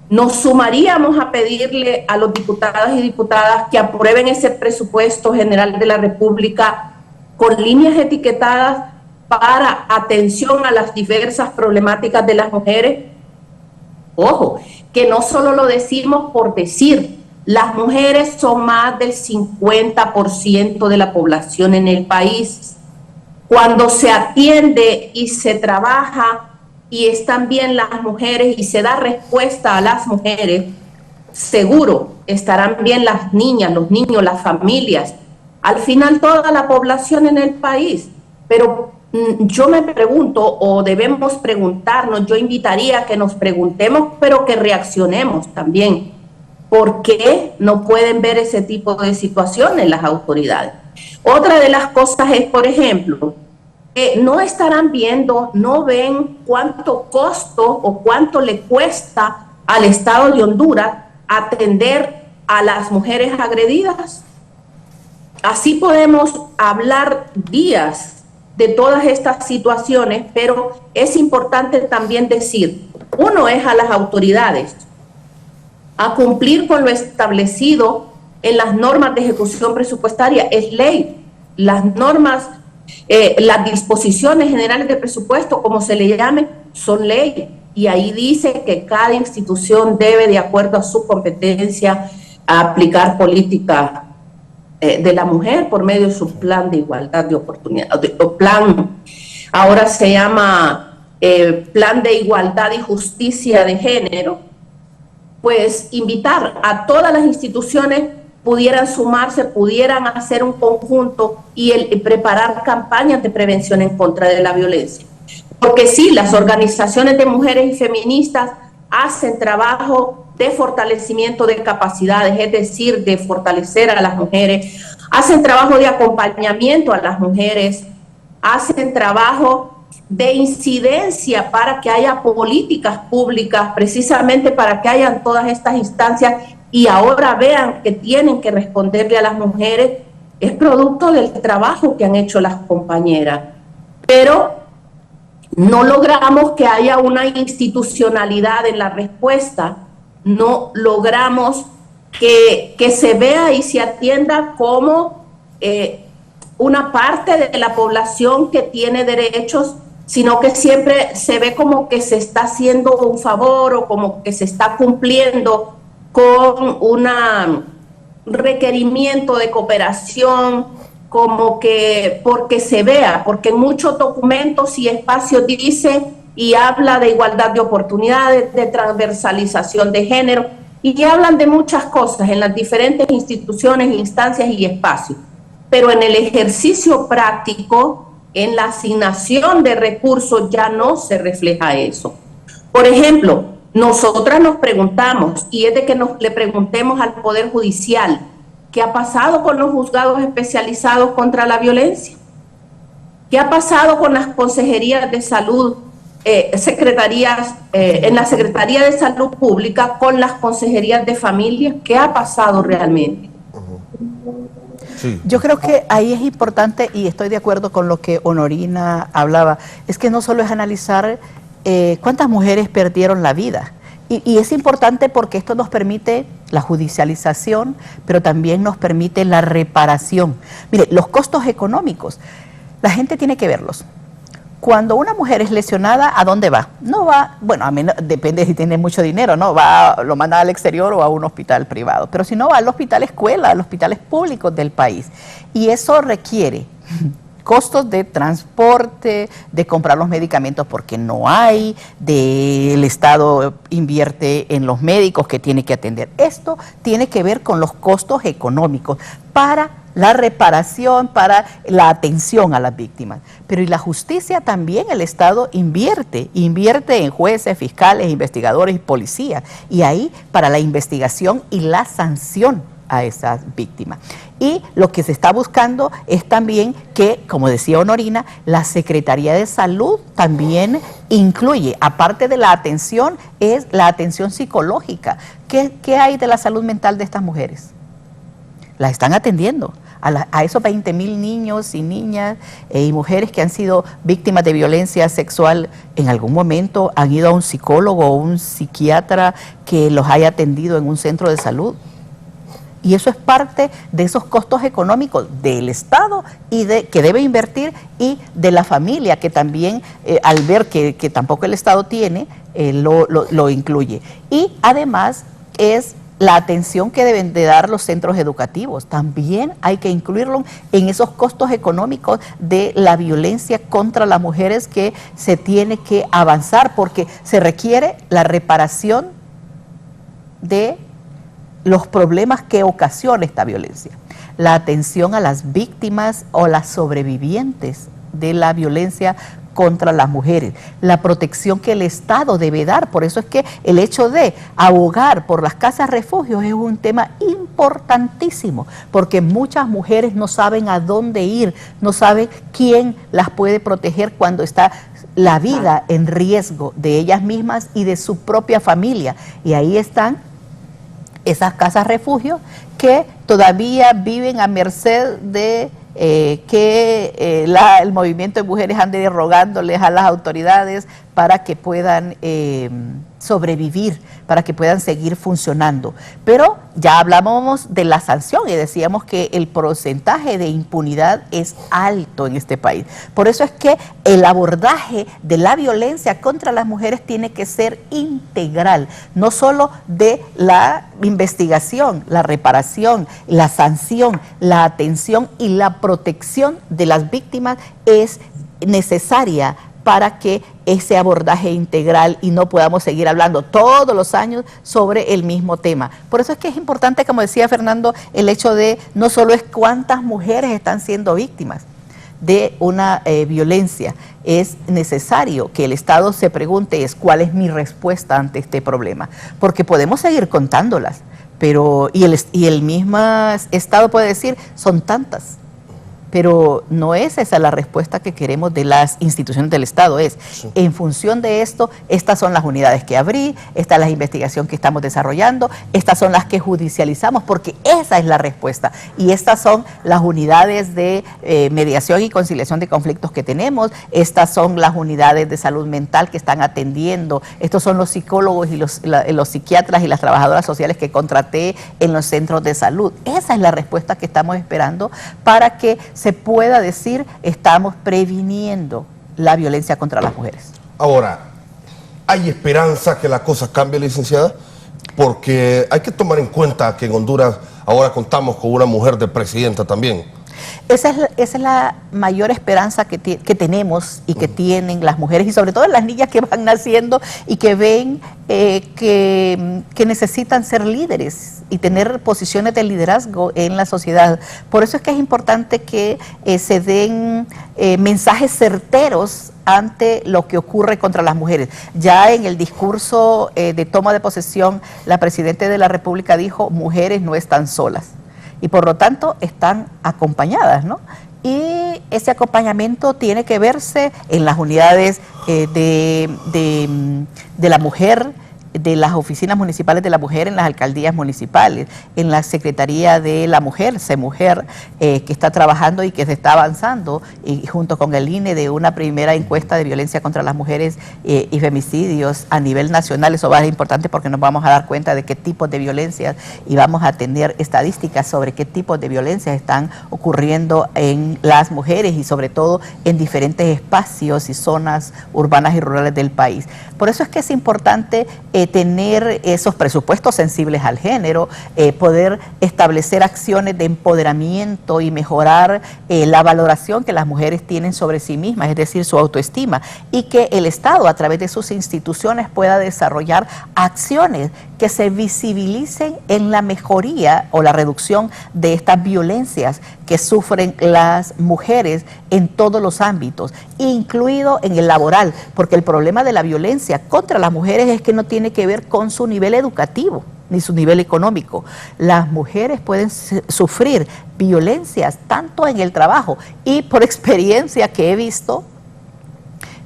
nos sumaríamos a pedirle a los diputados y diputadas que aprueben ese presupuesto general de la República con líneas etiquetadas para atención a las diversas problemáticas de las mujeres. Ojo, que no solo lo decimos por decir, las mujeres son más del 50% de la población en el país. Cuando se atiende y se trabaja y están bien las mujeres y se da respuesta a las mujeres, seguro estarán bien las niñas, los niños, las familias, al final toda la población en el país. Pero yo me pregunto, o debemos preguntarnos, yo invitaría a que nos preguntemos, pero que reaccionemos también. ¿Por qué no pueden ver ese tipo de situaciones las autoridades? Otra de las cosas es, por ejemplo, no estarán viendo, no ven cuánto costo o cuánto le cuesta al Estado de Honduras atender a las mujeres agredidas. Así podemos hablar días de todas estas situaciones, pero es importante también decir, uno es a las autoridades, a cumplir con lo establecido en las normas de ejecución presupuestaria, es ley, las normas, las disposiciones generales de presupuesto, como se le llame, son ley, y ahí dice que cada institución debe, de acuerdo a su competencia, aplicar política de la mujer por medio de su plan de igualdad de oportunidades, ahora se llama Plan de Igualdad y Justicia de Género. Pues invitar a todas las instituciones pudieran sumarse, pudieran hacer un conjunto y preparar campañas de prevención en contra de la violencia. Porque sí, las organizaciones de mujeres y feministas hacen trabajo de fortalecimiento de capacidades, es decir, de fortalecer a las mujeres, hacen trabajo de acompañamiento a las mujeres, hacen trabajo de incidencia para que haya políticas públicas, precisamente para que hayan todas estas instancias y ahora vean que tienen que responderle a las mujeres, es producto del trabajo que han hecho las compañeras. Pero no logramos que haya una institucionalidad en la respuesta, no logramos que se vea y se atienda como una parte de la población que tiene derechos, sino que siempre se ve como que se está haciendo un favor o como que se está cumpliendo con un requerimiento de cooperación, como que porque se vea, porque en muchos documentos y espacios dice y habla de igualdad de oportunidades, de transversalización de género, y hablan de muchas cosas en las diferentes instituciones, instancias y espacios. Pero en el ejercicio práctico, en la asignación de recursos, ya no se refleja eso. Por ejemplo, nosotras nos preguntamos, y es de que le preguntemos al Poder Judicial, ¿qué ha pasado con los juzgados especializados contra la violencia? ¿Qué ha pasado con las consejerías de salud, en la Secretaría de Salud Pública con las consejerías de familia? ¿Qué ha pasado realmente? Sí. Yo creo que ahí es importante, y estoy de acuerdo con lo que Honorina hablaba, es que no solo es analizar cuántas mujeres perdieron la vida. Y es importante porque esto nos permite la judicialización, pero también nos permite la reparación. Mire, los costos económicos, la gente tiene que verlos. Cuando una mujer es lesionada, ¿a dónde va? No va, bueno, a menos, depende si tiene mucho dinero, ¿no? Lo manda al exterior o a un hospital privado. Pero si no, va al hospital escuela, a los hospitales públicos del país. Y eso requiere costos de transporte, de comprar los medicamentos porque no hay, el Estado invierte en los médicos que tiene que atender. Esto tiene que ver con los costos económicos para la reparación, para la atención a las víctimas. Pero y la justicia también, el Estado invierte en jueces, fiscales, investigadores y policías. Y ahí para la investigación y la sanción a esas víctimas. Y lo que se está buscando es también que, como decía Honorina, la Secretaría de Salud también incluye, aparte de la atención, es la atención psicológica. ¿Qué hay de la salud mental de estas mujeres? La están atendiendo a esos 20,000 niños y niñas y mujeres que han sido víctimas de violencia sexual. En algún momento han ido a un psicólogo o un psiquiatra que los haya atendido en un centro de salud. Y eso es parte de esos costos económicos del Estado y que debe invertir, y de la familia, que también al ver que tampoco el Estado tiene, lo incluye. Y además es la atención que deben de dar los centros educativos. También hay que incluirlo en esos costos económicos de la violencia contra las mujeres, que se tiene que avanzar porque se requiere la reparación de los problemas que ocasiona esta violencia, la atención a las víctimas o las sobrevivientes de la violencia contra las mujeres, la protección que el Estado debe dar. Por eso es que el hecho de abogar por las casas refugios es un tema importantísimo, porque muchas mujeres no saben a dónde ir, no saben quién las puede proteger cuando está la vida en riesgo de ellas mismas y de su propia familia. Y ahí están esas casas refugios que todavía viven a merced de el movimiento de mujeres ande rogándoles a las autoridades para que puedan sobrevivir, para que puedan seguir funcionando. Pero ya hablábamos de la sanción y decíamos que el porcentaje de impunidad es alto en este país. Por eso es que el abordaje de la violencia contra las mujeres tiene que ser integral, no solo de la investigación, la reparación, la sanción, la atención y la protección de las víctimas es necesaria para que ese abordaje integral y no podamos seguir hablando todos los años sobre el mismo tema. Por eso es que es importante, como decía Fernando, el hecho de no solo es cuántas mujeres están siendo víctimas de una violencia, es necesario que el Estado se pregunte cuál es mi respuesta ante este problema, porque podemos seguir contándolas, pero y el mismo Estado puede decir, son tantas. Pero no es esa la respuesta que queremos de las instituciones del Estado, en función de esto, estas son las unidades que abrí, esta es la investigación que estamos desarrollando, estas son las que judicializamos, porque esa es la respuesta. Y estas son las unidades de mediación y conciliación de conflictos que tenemos, estas son las unidades de salud mental que están atendiendo, estos son los psicólogos y los psiquiatras y las trabajadoras sociales que contraté en los centros de salud. Esa es la respuesta que estamos esperando para que se pueda decir, estamos previniendo la violencia contra las mujeres. Ahora, ¿hay esperanza que la cosa cambie, licenciada? Porque hay que tomar en cuenta que en Honduras ahora contamos con una mujer de presidenta también. Esa es la mayor esperanza que tenemos y que tienen las mujeres, y sobre todo las niñas que van naciendo y que ven que necesitan ser líderes y tener posiciones de liderazgo en la sociedad. Por eso es que es importante que se den mensajes certeros ante lo que ocurre contra las mujeres. Ya en el discurso de toma de posesión, la Presidenta de la República dijo, mujeres no están solas. Y por lo tanto están acompañadas, ¿no? Y ese acompañamiento tiene que verse en las unidades de la mujer de las oficinas municipales de la mujer en las alcaldías municipales, en la Secretaría de la Mujer, CEMujer, que está trabajando y que se está avanzando, y junto con el INE, de una primera encuesta de violencia contra las mujeres y femicidios a nivel nacional. Eso va a ser importante porque nos vamos a dar cuenta de qué tipos de violencias y vamos a tener estadísticas sobre qué tipos de violencias están ocurriendo en las mujeres y sobre todo en diferentes espacios y zonas urbanas y rurales del país. Por eso es que es importante tener esos presupuestos sensibles al género, poder establecer acciones de empoderamiento y mejorar la valoración que las mujeres tienen sobre sí mismas, es decir, su autoestima, y que el Estado a través de sus instituciones pueda desarrollar acciones que se visibilicen en la mejoría o la reducción de estas violencias que sufren las mujeres en todos los ámbitos, incluido en el laboral, porque el problema de la violencia contra las mujeres es que no tiene que ver con su nivel educativo ni su nivel económico. Las mujeres pueden sufrir violencias tanto en el trabajo y por experiencia que he visto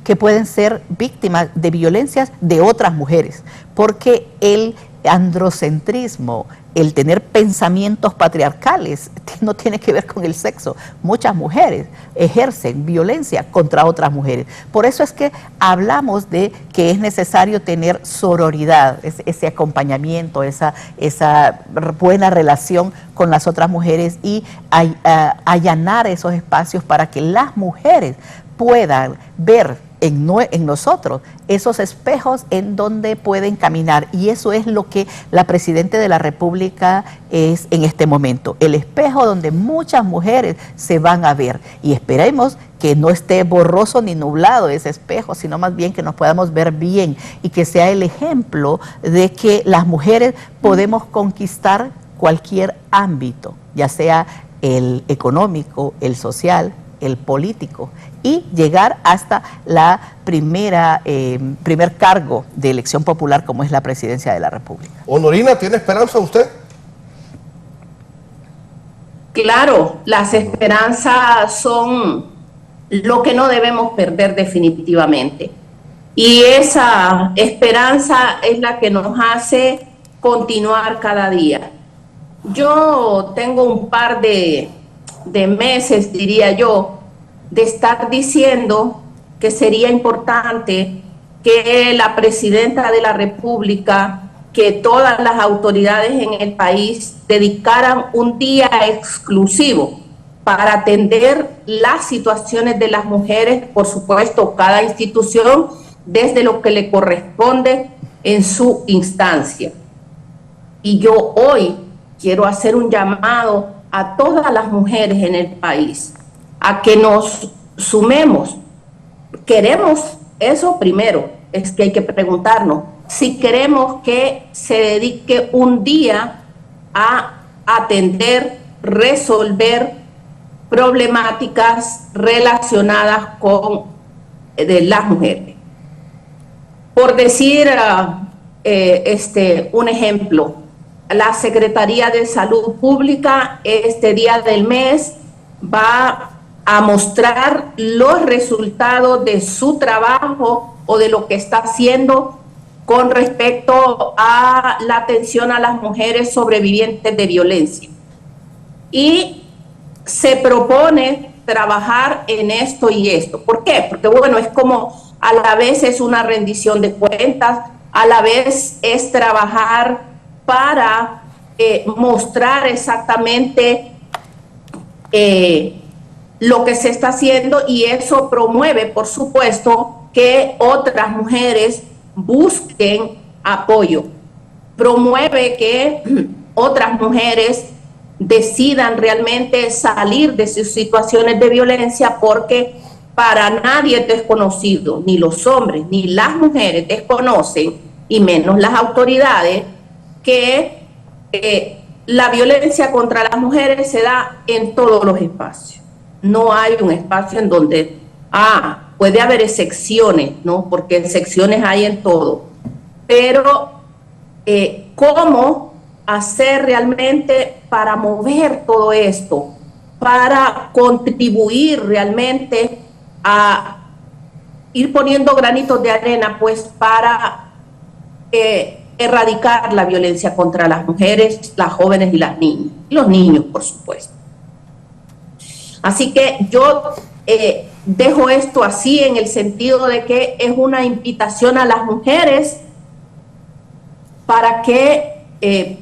que pueden ser víctimas de violencias de otras mujeres, porque el androcentrismo, el tener pensamientos patriarcales, no tiene que ver con el sexo. Muchas mujeres ejercen violencia contra otras mujeres. Por eso es que hablamos de que es necesario tener sororidad, ese acompañamiento, esa buena relación con las otras mujeres y allanar esos espacios para que las mujeres puedan ver en nosotros esos espejos en donde pueden caminar, y eso es lo que la Presidenta de la República es en este momento, el espejo donde muchas mujeres se van a ver, y esperemos que no esté borroso ni nublado ese espejo, sino más bien que nos podamos ver bien y que sea el ejemplo de que las mujeres podemos conquistar cualquier ámbito, ya sea el económico, el social, el político, y llegar hasta la primer cargo de elección popular como es la Presidencia de la República. Honorina, ¿tiene esperanza usted? Claro, las esperanzas son lo que no debemos perder definitivamente. Y esa esperanza es la que nos hace continuar cada día. Yo tengo un par de meses, diría yo, de estar diciendo que sería importante que la Presidenta de la República, que todas las autoridades en el país dedicaran un día exclusivo para atender las situaciones de las mujeres, por supuesto, cada institución desde lo que le corresponde en su instancia. Y yo hoy quiero hacer un llamado a todas las mujeres en el país, a que nos sumemos. ¿Queremos eso? Primero, es que hay que preguntarnos si queremos que se dedique un día a atender, resolver problemáticas relacionadas con las mujeres. Por decir un ejemplo, la Secretaría de Salud Pública este día del mes va a mostrar los resultados de su trabajo o de lo que está haciendo con respecto a la atención a las mujeres sobrevivientes de violencia. Y se propone trabajar en esto y esto. ¿Por qué? Porque bueno, es como a la vez es una rendición de cuentas, a la vez es trabajar para mostrar exactamente lo que se está haciendo, y eso promueve, por supuesto, que otras mujeres busquen apoyo. Promueve que otras mujeres decidan realmente salir de sus situaciones de violencia, porque para nadie es desconocido, ni los hombres ni las mujeres desconocen, y menos las autoridades, que la violencia contra las mujeres se da en todos los espacios. No hay un espacio en donde, puede haber excepciones, ¿no? Porque excepciones hay en todo. Pero, ¿cómo hacer realmente para mover todo esto? Para contribuir realmente a ir poniendo granitos de arena, pues para erradicar la violencia contra las mujeres, las jóvenes y las niñas, y los niños, por supuesto. Así que yo dejo esto así en el sentido de que es una invitación a las mujeres para que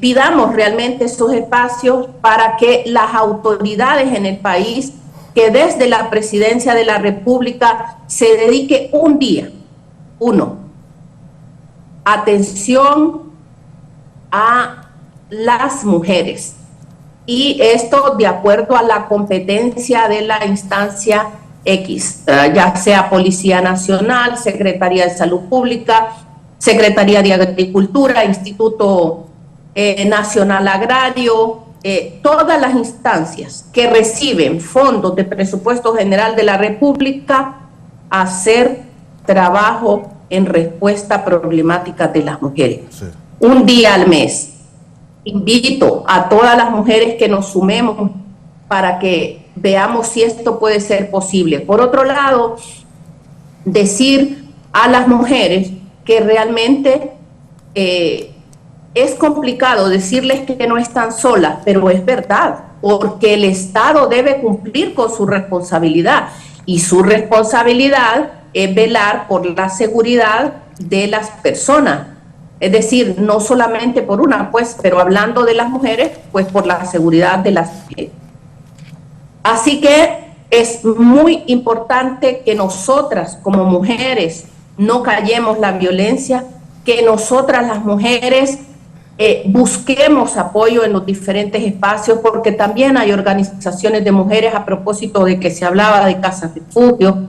pidamos realmente estos espacios, para que las autoridades en el país, que desde la Presidencia de la República se dedique un día, atención a las mujeres. Y esto de acuerdo a la competencia de la instancia X, ya sea Policía Nacional, Secretaría de Salud Pública, Secretaría de Agricultura, Instituto Nacional Agrario, todas las instancias que reciben fondos de presupuesto general de la República, hacer trabajo en respuesta a problemáticas de las mujeres. Sí. Un día al mes. Invito a todas las mujeres que nos sumemos para que veamos si esto puede ser posible. Por otro lado, decir a las mujeres que realmente es complicado decirles que no están solas, pero es verdad, porque el Estado debe cumplir con su responsabilidad, y su responsabilidad es velar por la seguridad de las personas. Es decir, no solamente por una, pues, pero hablando de las mujeres, pues por la seguridad de las mujeres. Así que es muy importante que nosotras como mujeres no callemos la violencia, que nosotras las mujeres busquemos apoyo en los diferentes espacios, porque también hay organizaciones de mujeres, a propósito de que se hablaba de casas refugio,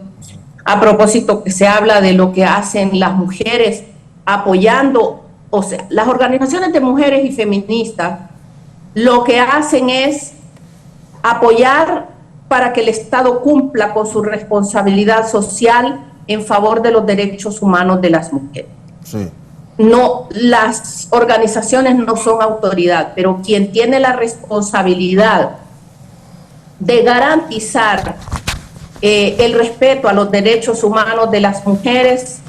a propósito que se habla de lo que hacen las mujeres apoyando. O sea, las organizaciones de mujeres y feministas lo que hacen es apoyar para que el Estado cumpla con su responsabilidad social en favor de los derechos humanos de las mujeres. Sí. No, las organizaciones no son autoridad, pero quien tiene la responsabilidad de garantizar el respeto a los derechos humanos de las mujeres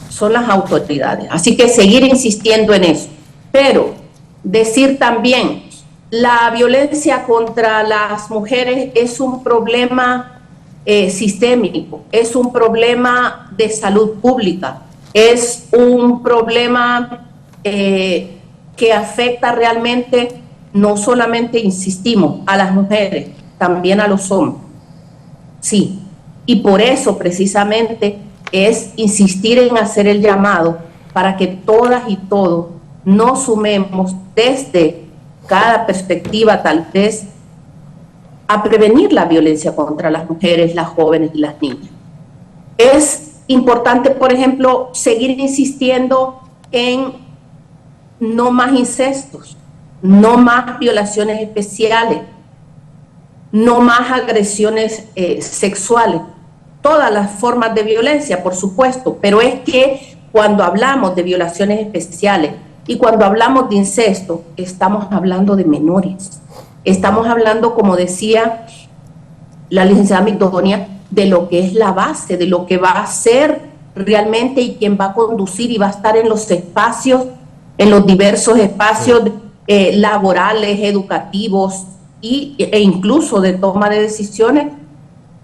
son las autoridades. Así que seguir insistiendo en eso. Pero decir también, la violencia contra las mujeres es un problema sistémico, es un problema de salud pública, es un problema que afecta realmente, no solamente, insistimos, a las mujeres, también a los hombres. Sí, y por eso precisamente es insistir en hacer el llamado para que todas y todos nos sumemos desde cada perspectiva, tal vez, a prevenir la violencia contra las mujeres, las jóvenes y las niñas. Es importante, por ejemplo, seguir insistiendo en no más incestos, no más violaciones especiales, no más agresiones sexuales. Todas las formas de violencia, por supuesto, pero es que cuando hablamos de violaciones especiales y cuando hablamos de incesto, estamos hablando de menores. Estamos hablando, como decía la licenciada Migdonia, de lo que es la base, de lo que va a ser realmente y quién va a conducir y va a estar en los espacios, en los diversos espacios laborales, educativos e incluso de toma de decisiones.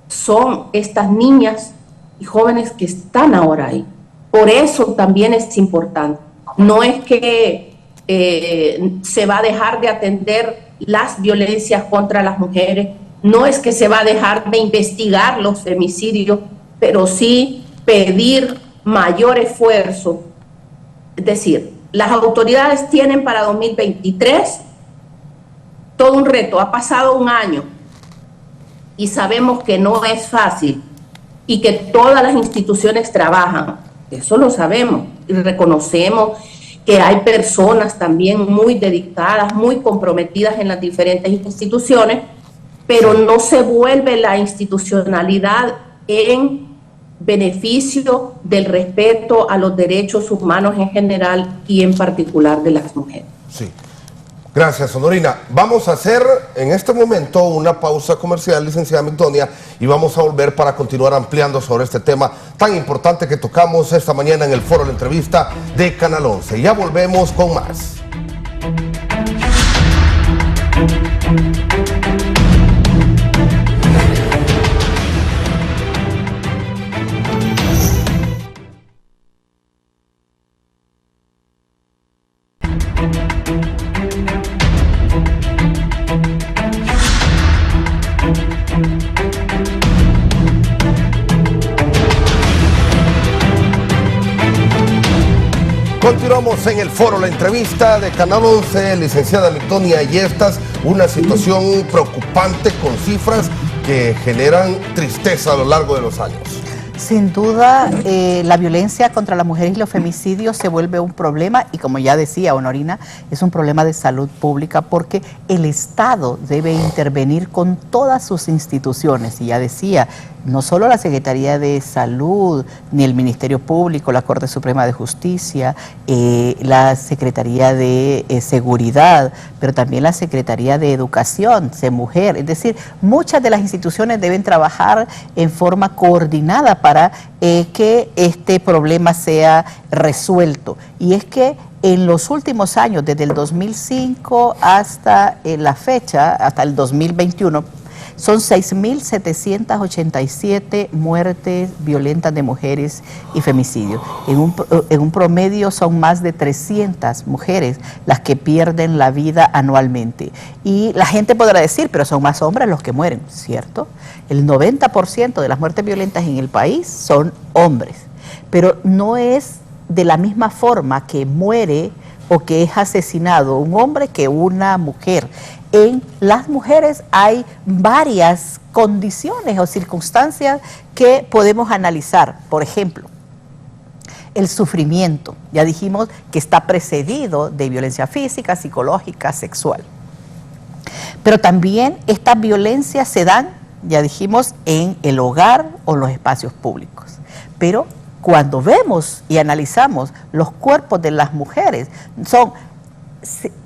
Son estas niñas y jóvenes que están ahora ahí. Por eso también es importante. No es que se va a dejar de atender las violencias contra las mujeres, no es que se va a dejar de investigar los femicidios, pero sí pedir mayor esfuerzo. Es decir, las autoridades tienen para 2023 todo un reto. Ha pasado un año y sabemos que no es fácil y que todas las instituciones trabajan. Eso lo sabemos y reconocemos que hay personas también muy dedicadas, muy comprometidas en las diferentes instituciones, pero no se vuelve la institucionalidad en beneficio del respeto a los derechos humanos en general y en particular de las mujeres. Sí. Gracias, Honorina. Vamos a hacer en este momento una pausa comercial, licenciada Migdonia, y vamos a volver para continuar ampliando sobre este tema tan importante que tocamos esta mañana en el foro de la entrevista de Canal 11. Ya volvemos con más. Continuamos en el foro, la entrevista de Canal 11, licenciada Migdonia Yestas, una situación preocupante con cifras que generan tristeza a lo largo de los años. Sin duda, la violencia contra las mujeres y los femicidios se vuelve un problema y, como ya decía Honorina, es un problema de salud pública porque el Estado debe intervenir con todas sus instituciones. Y ya decía, no solo la Secretaría de Salud, ni el Ministerio Público, la Corte Suprema de Justicia, la Secretaría de Seguridad, pero también la Secretaría de Educación, SEMUJER. Es decir, muchas de las instituciones deben trabajar en forma coordinada para que este problema sea resuelto. Y es que en los últimos años, desde el 2005 hasta la fecha, hasta el 2021, son 6.787 muertes violentas de mujeres y femicidios. En un promedio son más de 300 mujeres las que pierden la vida anualmente. Y la gente podrá decir, pero son más hombres los que mueren, ¿cierto? El 90% de las muertes violentas en el país son hombres. Pero no es de la misma forma que muere o que es asesinado un hombre que una mujer. En las mujeres hay varias condiciones o circunstancias que podemos analizar. Por ejemplo, el sufrimiento. Ya dijimos que está precedido de violencia física, psicológica, sexual. Pero también estas violencias se dan, ya dijimos, en el hogar o los espacios públicos. Pero cuando vemos y analizamos los cuerpos de las mujeres,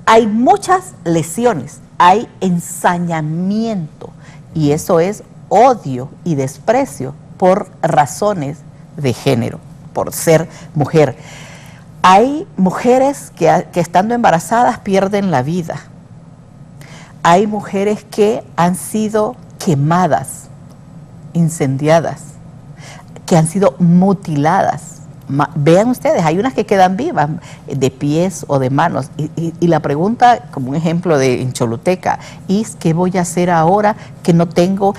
hay muchas lesiones. Hay ensañamiento y eso es odio y desprecio por razones de género, por ser mujer. Hay mujeres que estando embarazadas pierden la vida. Hay mujeres que han sido quemadas, incendiadas, que han sido mutiladas. Vean ustedes, hay unas que quedan vivas, de pies o de manos, y la pregunta, como un ejemplo en Choluteca, es ¿qué voy a hacer ahora que no tengo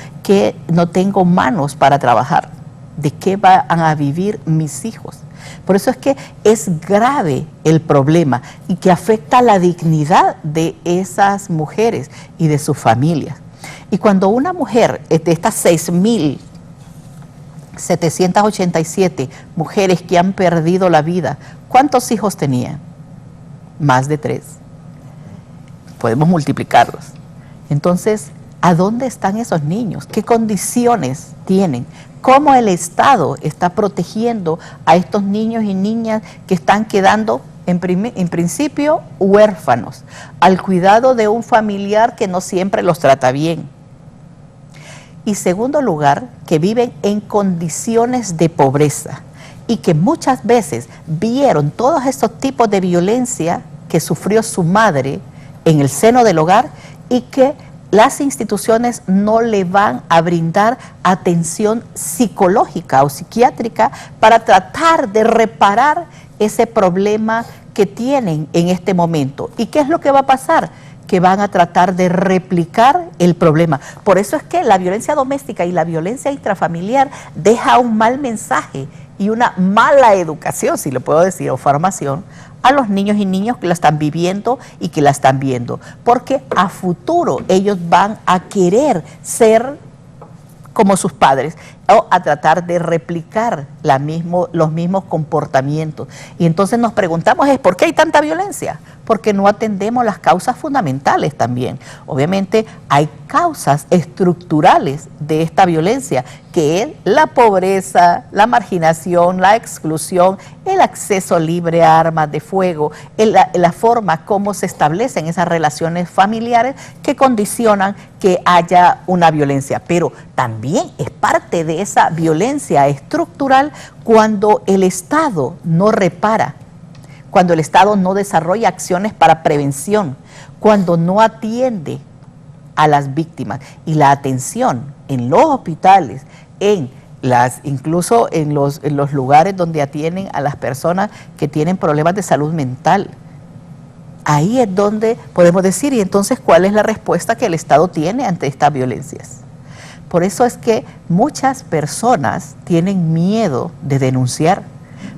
manos para trabajar? ¿De qué van a vivir mis hijos? Por eso es que es grave el problema y que afecta la dignidad de esas mujeres y de sus familias. Y cuando una mujer, de estas 6.787 mujeres que han perdido la vida, ¿cuántos hijos tenían? Más de 3. Podemos multiplicarlos. Entonces, ¿a dónde están esos niños? ¿Qué condiciones tienen? ¿Cómo el Estado está protegiendo a estos niños y niñas que están quedando, en principio, huérfanos, al cuidado de un familiar que no siempre los trata bien? Y segundo lugar, que viven en condiciones de pobreza y que muchas veces vieron todos estos tipos de violencia que sufrió su madre en el seno del hogar y que las instituciones no le van a brindar atención psicológica o psiquiátrica para tratar de reparar ese problema que tienen en este momento. ¿Y qué es lo que va a pasar? Que van a tratar de replicar el problema. Por eso es que la violencia doméstica y la violencia intrafamiliar deja un mal mensaje y una mala educación, si lo puedo decir, o formación, a los niños y niñas que la están viviendo y que la están viendo. Porque a futuro ellos van a querer ser como sus padres. o a tratar de replicar los mismos comportamientos. Y entonces nos preguntamos, ¿por qué hay tanta violencia? Porque no atendemos las causas fundamentales también. Obviamente hay causas estructurales de esta violencia, que es la pobreza, la marginación, la exclusión, el acceso libre a armas de fuego, la forma como se establecen esas relaciones familiares que condicionan que haya una violencia. Pero también es parte de esa violencia estructural cuando el Estado no repara, cuando el Estado no desarrolla acciones para prevención, cuando no atiende a las víctimas. Y la atención en los hospitales, incluso en los lugares donde atienden a las personas que tienen problemas de salud mental. Ahí es donde podemos decir, y entonces, ¿cuál es la respuesta que el Estado tiene ante estas violencias? Por eso es que muchas personas tienen miedo de denunciar,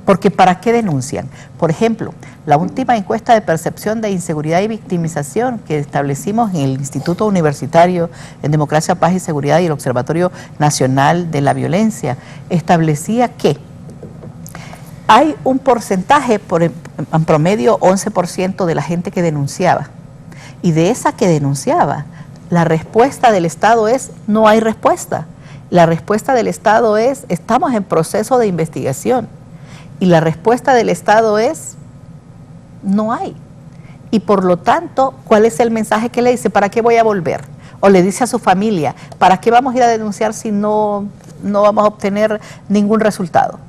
porque ¿para qué denuncian? Por ejemplo, la última encuesta de percepción de inseguridad y victimización que establecimos en el Instituto Universitario en Democracia, Paz y Seguridad y el Observatorio Nacional de la Violencia establecía que hay un porcentaje, en promedio 11% de la gente que denunciaba, y de esa que denunciaba, la respuesta del Estado es: no hay respuesta. La respuesta del Estado es: estamos en proceso de investigación. Y la respuesta del Estado es: no hay. Y por lo tanto, ¿cuál es el mensaje que le dice? ¿Para qué voy a volver? O le dice a su familia: ¿para qué vamos a ir a denunciar si no vamos a obtener ningún resultado?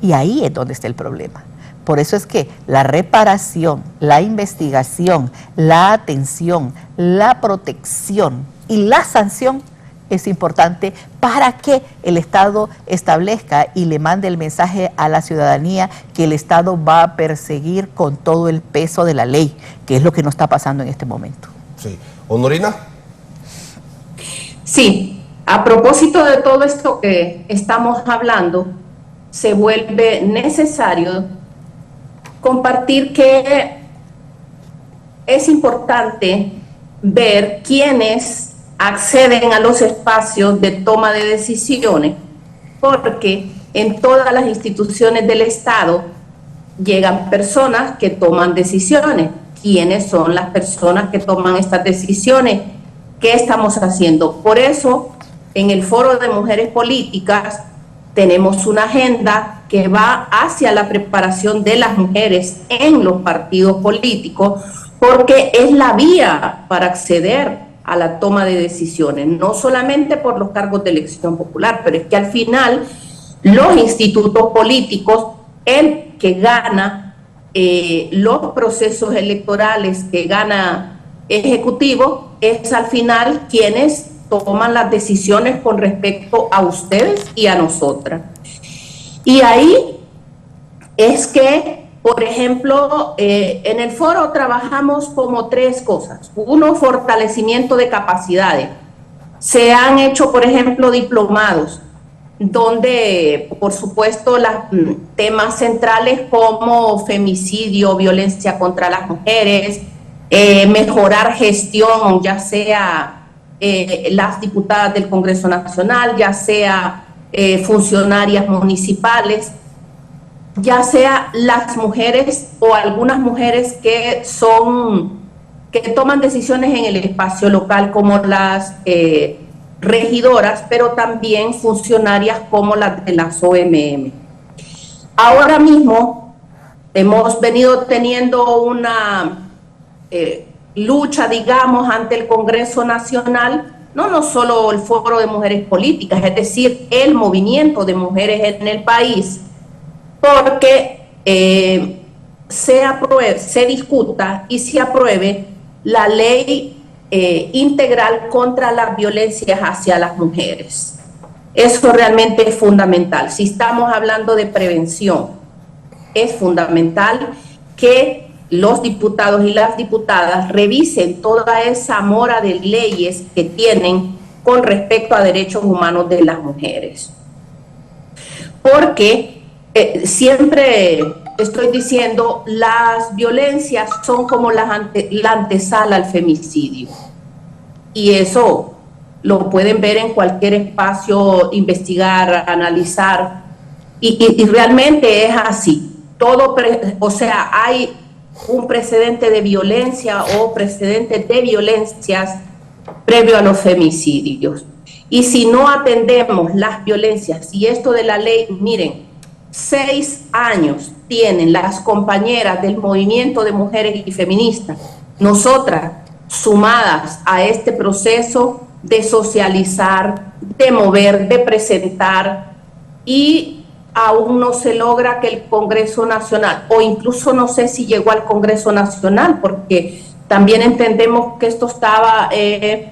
Y ahí es donde está el problema. Por eso es que la reparación, la investigación, la atención, la protección y la sanción es importante para que el Estado establezca y le mande el mensaje a la ciudadanía que el Estado va a perseguir con todo el peso de la ley, que es lo que no está pasando en este momento. Sí. ¿Honorina? Sí, a propósito de todo esto que estamos hablando, se vuelve necesario compartir que es importante ver quiénes acceden a los espacios de toma de decisiones, porque en todas las instituciones del Estado llegan personas que toman decisiones. ¿Quiénes son las personas que toman estas decisiones? ¿Qué estamos haciendo? Por eso, en el Foro de Mujeres Políticas tenemos una agenda que va hacia la preparación de las mujeres en los partidos políticos, porque es la vía para acceder a la toma de decisiones, no solamente por los cargos de elección popular, pero es que al final los institutos políticos, el que gana los procesos electorales, que gana Ejecutivo, es al final quienes toman las decisiones con respecto a ustedes y a nosotras. Y ahí es que, por ejemplo, en el foro trabajamos como 3 cosas. Uno, fortalecimiento de capacidades. Se han hecho, por ejemplo, diplomados, donde, por supuesto, los temas centrales como femicidio, violencia contra las mujeres, mejorar gestión, ya sea las diputadas del Congreso Nacional, ya sea funcionarias municipales, ya sea las mujeres o algunas mujeres que toman decisiones en el espacio local, como las regidoras, pero también funcionarias como las de las OMM. Ahora mismo hemos venido teniendo una lucha, digamos, ante el Congreso Nacional, no solo el Foro de Mujeres Políticas, es decir, el movimiento de mujeres en el país, porque se discuta y se apruebe la ley integral contra las violencias hacia las mujeres. Eso realmente es fundamental. Si estamos hablando de prevención, es fundamental que los diputados y las diputadas revisen toda esa mora de leyes que tienen con respecto a derechos humanos de las mujeres. Porque siempre estoy diciendo, las violencias son como la antesala al femicidio. Y eso lo pueden ver en cualquier espacio, investigar, analizar, y realmente es así. O sea, hay un precedente de violencia o precedentes de violencias previo a los femicidios. Y si no atendemos las violencias y esto de la ley, miren, 6 años tienen las compañeras del movimiento de mujeres y feministas, nosotras sumadas a este proceso de socializar, de mover, de presentar, y aún no se logra que el Congreso Nacional, o incluso no sé si llegó al Congreso Nacional, porque también entendemos que esto estaba en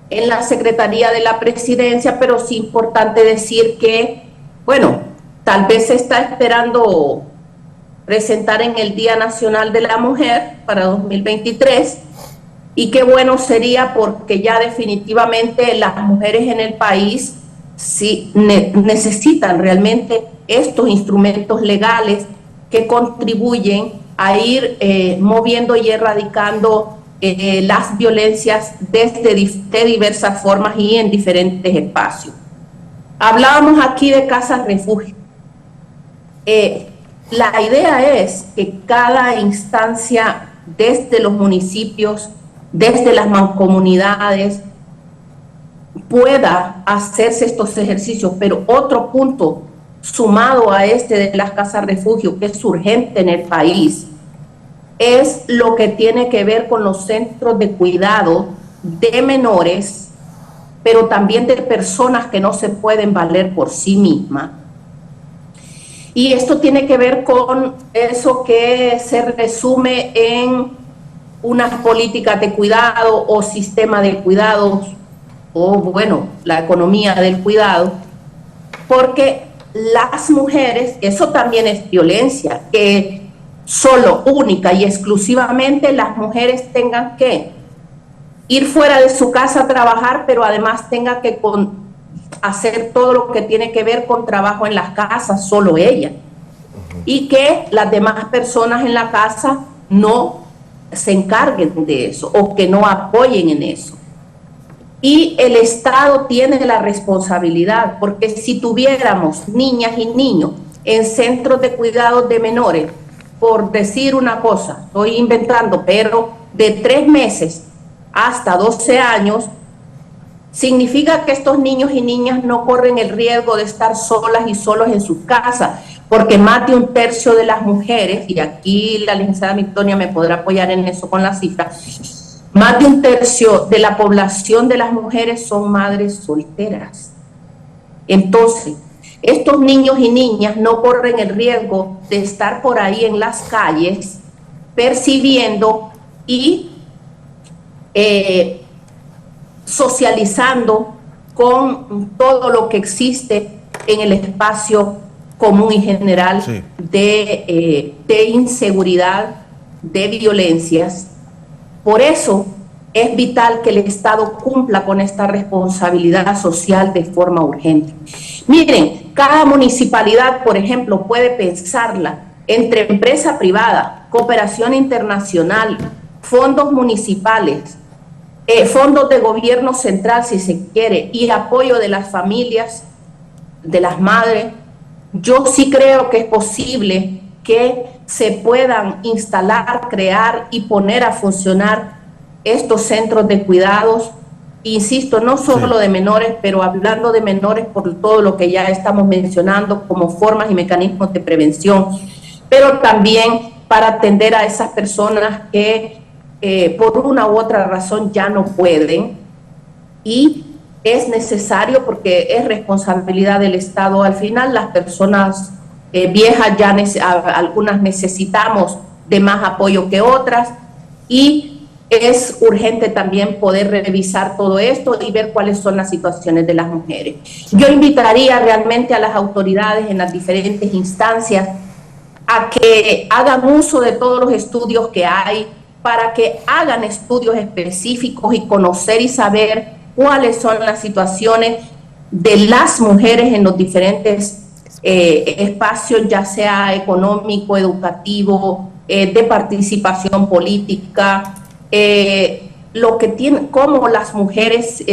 la Secretaría de la Presidencia, pero sí importante decir que, bueno, tal vez se está esperando presentar en el Día Nacional de la Mujer para 2023, y qué bueno sería, porque ya definitivamente las mujeres en el país sí necesitan realmente estos instrumentos legales que contribuyen a ir moviendo y erradicando las violencias de diversas formas y en diferentes espacios. Hablábamos aquí de casas refugio. La idea es que cada instancia, desde los municipios, desde las mancomunidades, pueda hacerse estos ejercicios. Pero otro punto sumado a este de las casas refugio, que es urgente en el país, es lo que tiene que ver con los centros de cuidado de menores, pero también de personas que no se pueden valer por sí mismas. Y esto tiene que ver con eso que se resume en unas políticas de cuidado o sistema de cuidados, o bueno, la economía del cuidado, porque las mujeres, eso también es violencia, que solo, única y exclusivamente las mujeres tengan que ir fuera de su casa a trabajar, pero además tengan que hacer todo lo que tiene que ver con trabajo en las casas, solo ella, y que las demás personas en la casa no se encarguen de eso o que no apoyen en eso. Y el Estado tiene la responsabilidad, porque si tuviéramos niñas y niños en centros de cuidados de menores, por decir una cosa, estoy inventando, pero de 3 meses hasta 12 años, significa que estos niños y niñas no corren el riesgo de estar solas y solos en sus casas, porque más de 1/3 de las mujeres, y aquí la licenciada Victoria me podrá apoyar en eso con las cifras, más de 1/3 de la población de las mujeres son madres solteras. Entonces, estos niños y niñas no corren el riesgo de estar por ahí en las calles percibiendo y socializando con todo lo que existe en el espacio común y general, sí, de inseguridad, de violencias. Por eso es vital que el Estado cumpla con esta responsabilidad social de forma urgente. Miren, cada municipalidad, por ejemplo, puede pensarla entre empresa privada, cooperación internacional, fondos municipales, fondos de gobierno central, si se quiere, y apoyo de las familias, de las madres. Yo sí creo que es posible que se puedan instalar, crear y poner a funcionar estos centros de cuidados, insisto, no solo de menores, pero hablando de menores por todo lo que ya estamos mencionando como formas y mecanismos de prevención, pero también para atender a esas personas que por una u otra razón ya no pueden, y es necesario, porque es responsabilidad del Estado. Al final las personas viejas ya algunas necesitamos de más apoyo que otras, y es urgente también poder revisar todo esto y ver cuáles son las situaciones de las mujeres. Yo invitaría realmente a las autoridades en las diferentes instancias a que hagan uso de todos los estudios que hay, para que hagan estudios específicos y conocer y saber cuáles son las situaciones de las mujeres en los diferentes espacios, ya sea económico, educativo, de participación política, cómo las mujeres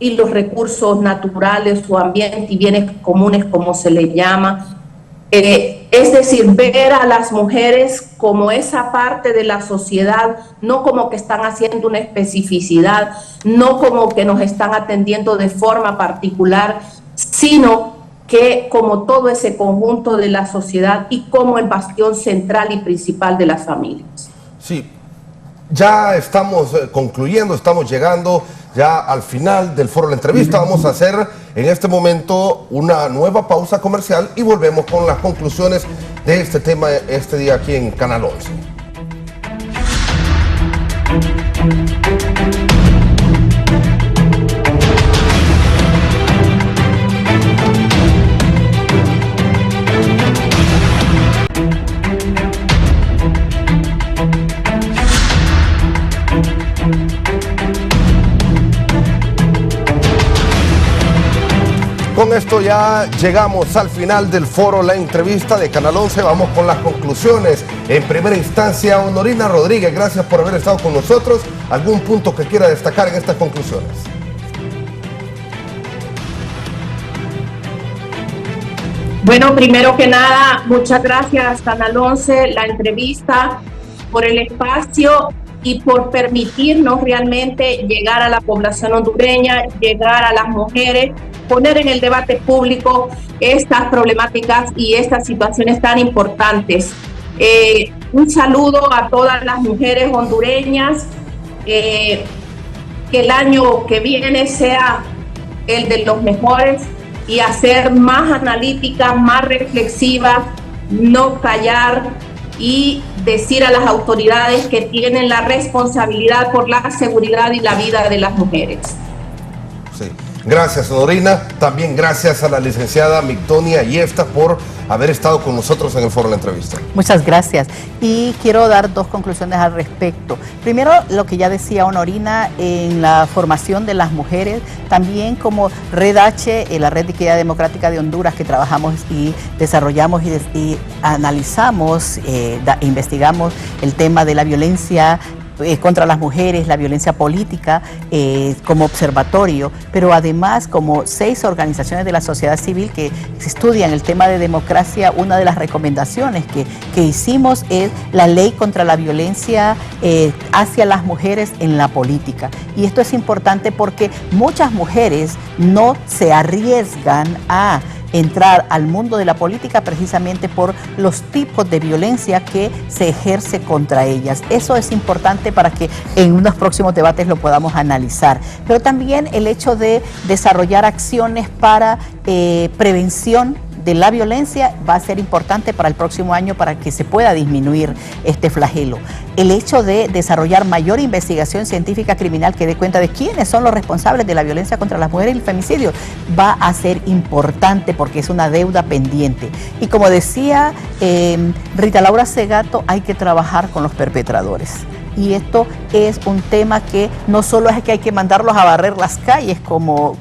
y los recursos naturales, su ambiente y bienes comunes, como se le llama, es decir, ver a las mujeres como esa parte de la sociedad, no como que están haciendo una especificidad, no como que nos están atendiendo de forma particular, sino que como todo ese conjunto de la sociedad y como el bastión central y principal de las familias. Sí, ya estamos concluyendo, estamos llegando ya al final del foro de la entrevista. Vamos a hacer en este momento una nueva pausa comercial y volvemos con las conclusiones de este tema este día aquí en Canal 11. Con esto ya llegamos al final del foro La Entrevista de Canal 11. Vamos con las conclusiones. En primera instancia, Honorina Rodríguez, gracias por haber estado con nosotros. ¿Algún punto que quiera destacar en estas conclusiones? Bueno, primero que nada, muchas gracias Canal 11, La Entrevista, por el espacio y por permitirnos realmente llegar a la población hondureña, llegar a las mujeres, poner en el debate público estas problemáticas y estas situaciones tan importantes. Un saludo a todas las mujeres hondureñas, que el año que viene sea el de los mejores y hacer más analítica, más reflexiva, no callar y decir a las autoridades que tienen la responsabilidad por la seguridad y la vida de las mujeres. Sí. Gracias, Honorina. También gracias a la licenciada Migdonia Yestas por haber estado con nosotros en el foro de la entrevista. Muchas gracias. Y quiero dar dos conclusiones al respecto. Primero, lo que ya decía Honorina en la formación de las mujeres, también como Red H, la Red de Equidad Democrática de Honduras, que trabajamos y desarrollamos y analizamos, investigamos el tema de la violencia contra las mujeres, la violencia política, como observatorio, pero además como 6 organizaciones de la sociedad civil que estudian el tema de democracia. Una de las recomendaciones que hicimos es la ley contra la violencia hacia las mujeres en la política. Y esto es importante porque muchas mujeres no se arriesgan a entrar al mundo de la política precisamente por los tipos de violencia que se ejerce contra ellas. Eso es importante para que en unos próximos debates lo podamos analizar. Pero también el hecho de desarrollar acciones para prevención de la violencia va a ser importante para el próximo año para que se pueda disminuir este flagelo. El hecho de desarrollar mayor investigación científica criminal que dé cuenta de quiénes son los responsables de la violencia contra las mujeres y el femicidio va a ser importante porque es una deuda pendiente. Y como decía Rita Laura Segato, hay que trabajar con los perpetradores. Y esto es un tema que no solo es que hay que mandarlos a barrer las calles como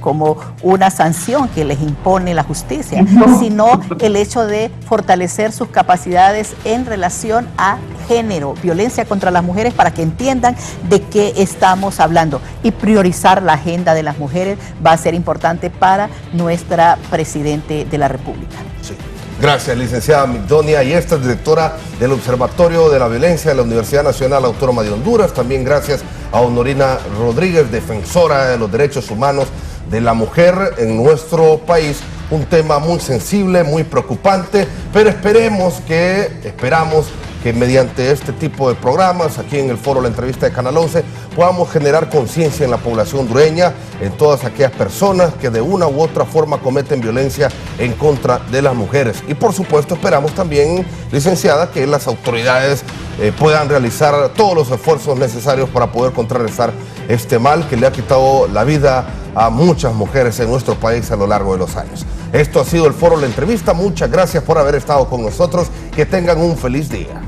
una sanción que les impone la justicia, sino el hecho de fortalecer sus capacidades en relación a género, violencia contra las mujeres, para que entiendan de qué estamos hablando. Y priorizar la agenda de las mujeres va a ser importante para nuestra Presidente de la República. Sí. Gracias, licenciada Migdonia Yestas, directora del Observatorio de la Violencia de la Universidad Nacional Autónoma de Honduras. También gracias a Honorina Rodríguez, defensora de los derechos humanos de la mujer en nuestro país. Un tema muy sensible, muy preocupante, pero esperamos que mediante este tipo de programas, aquí en el foro La Entrevista de Canal 11, podamos generar conciencia en la población hondureña, en todas aquellas personas que de una u otra forma cometen violencia en contra de las mujeres. Y por supuesto esperamos también, licenciada, que las autoridades puedan realizar todos los esfuerzos necesarios para poder contrarrestar este mal que le ha quitado la vida a muchas mujeres en nuestro país a lo largo de los años. Esto ha sido el foro La Entrevista. Muchas gracias por haber estado con nosotros. Que tengan un feliz día.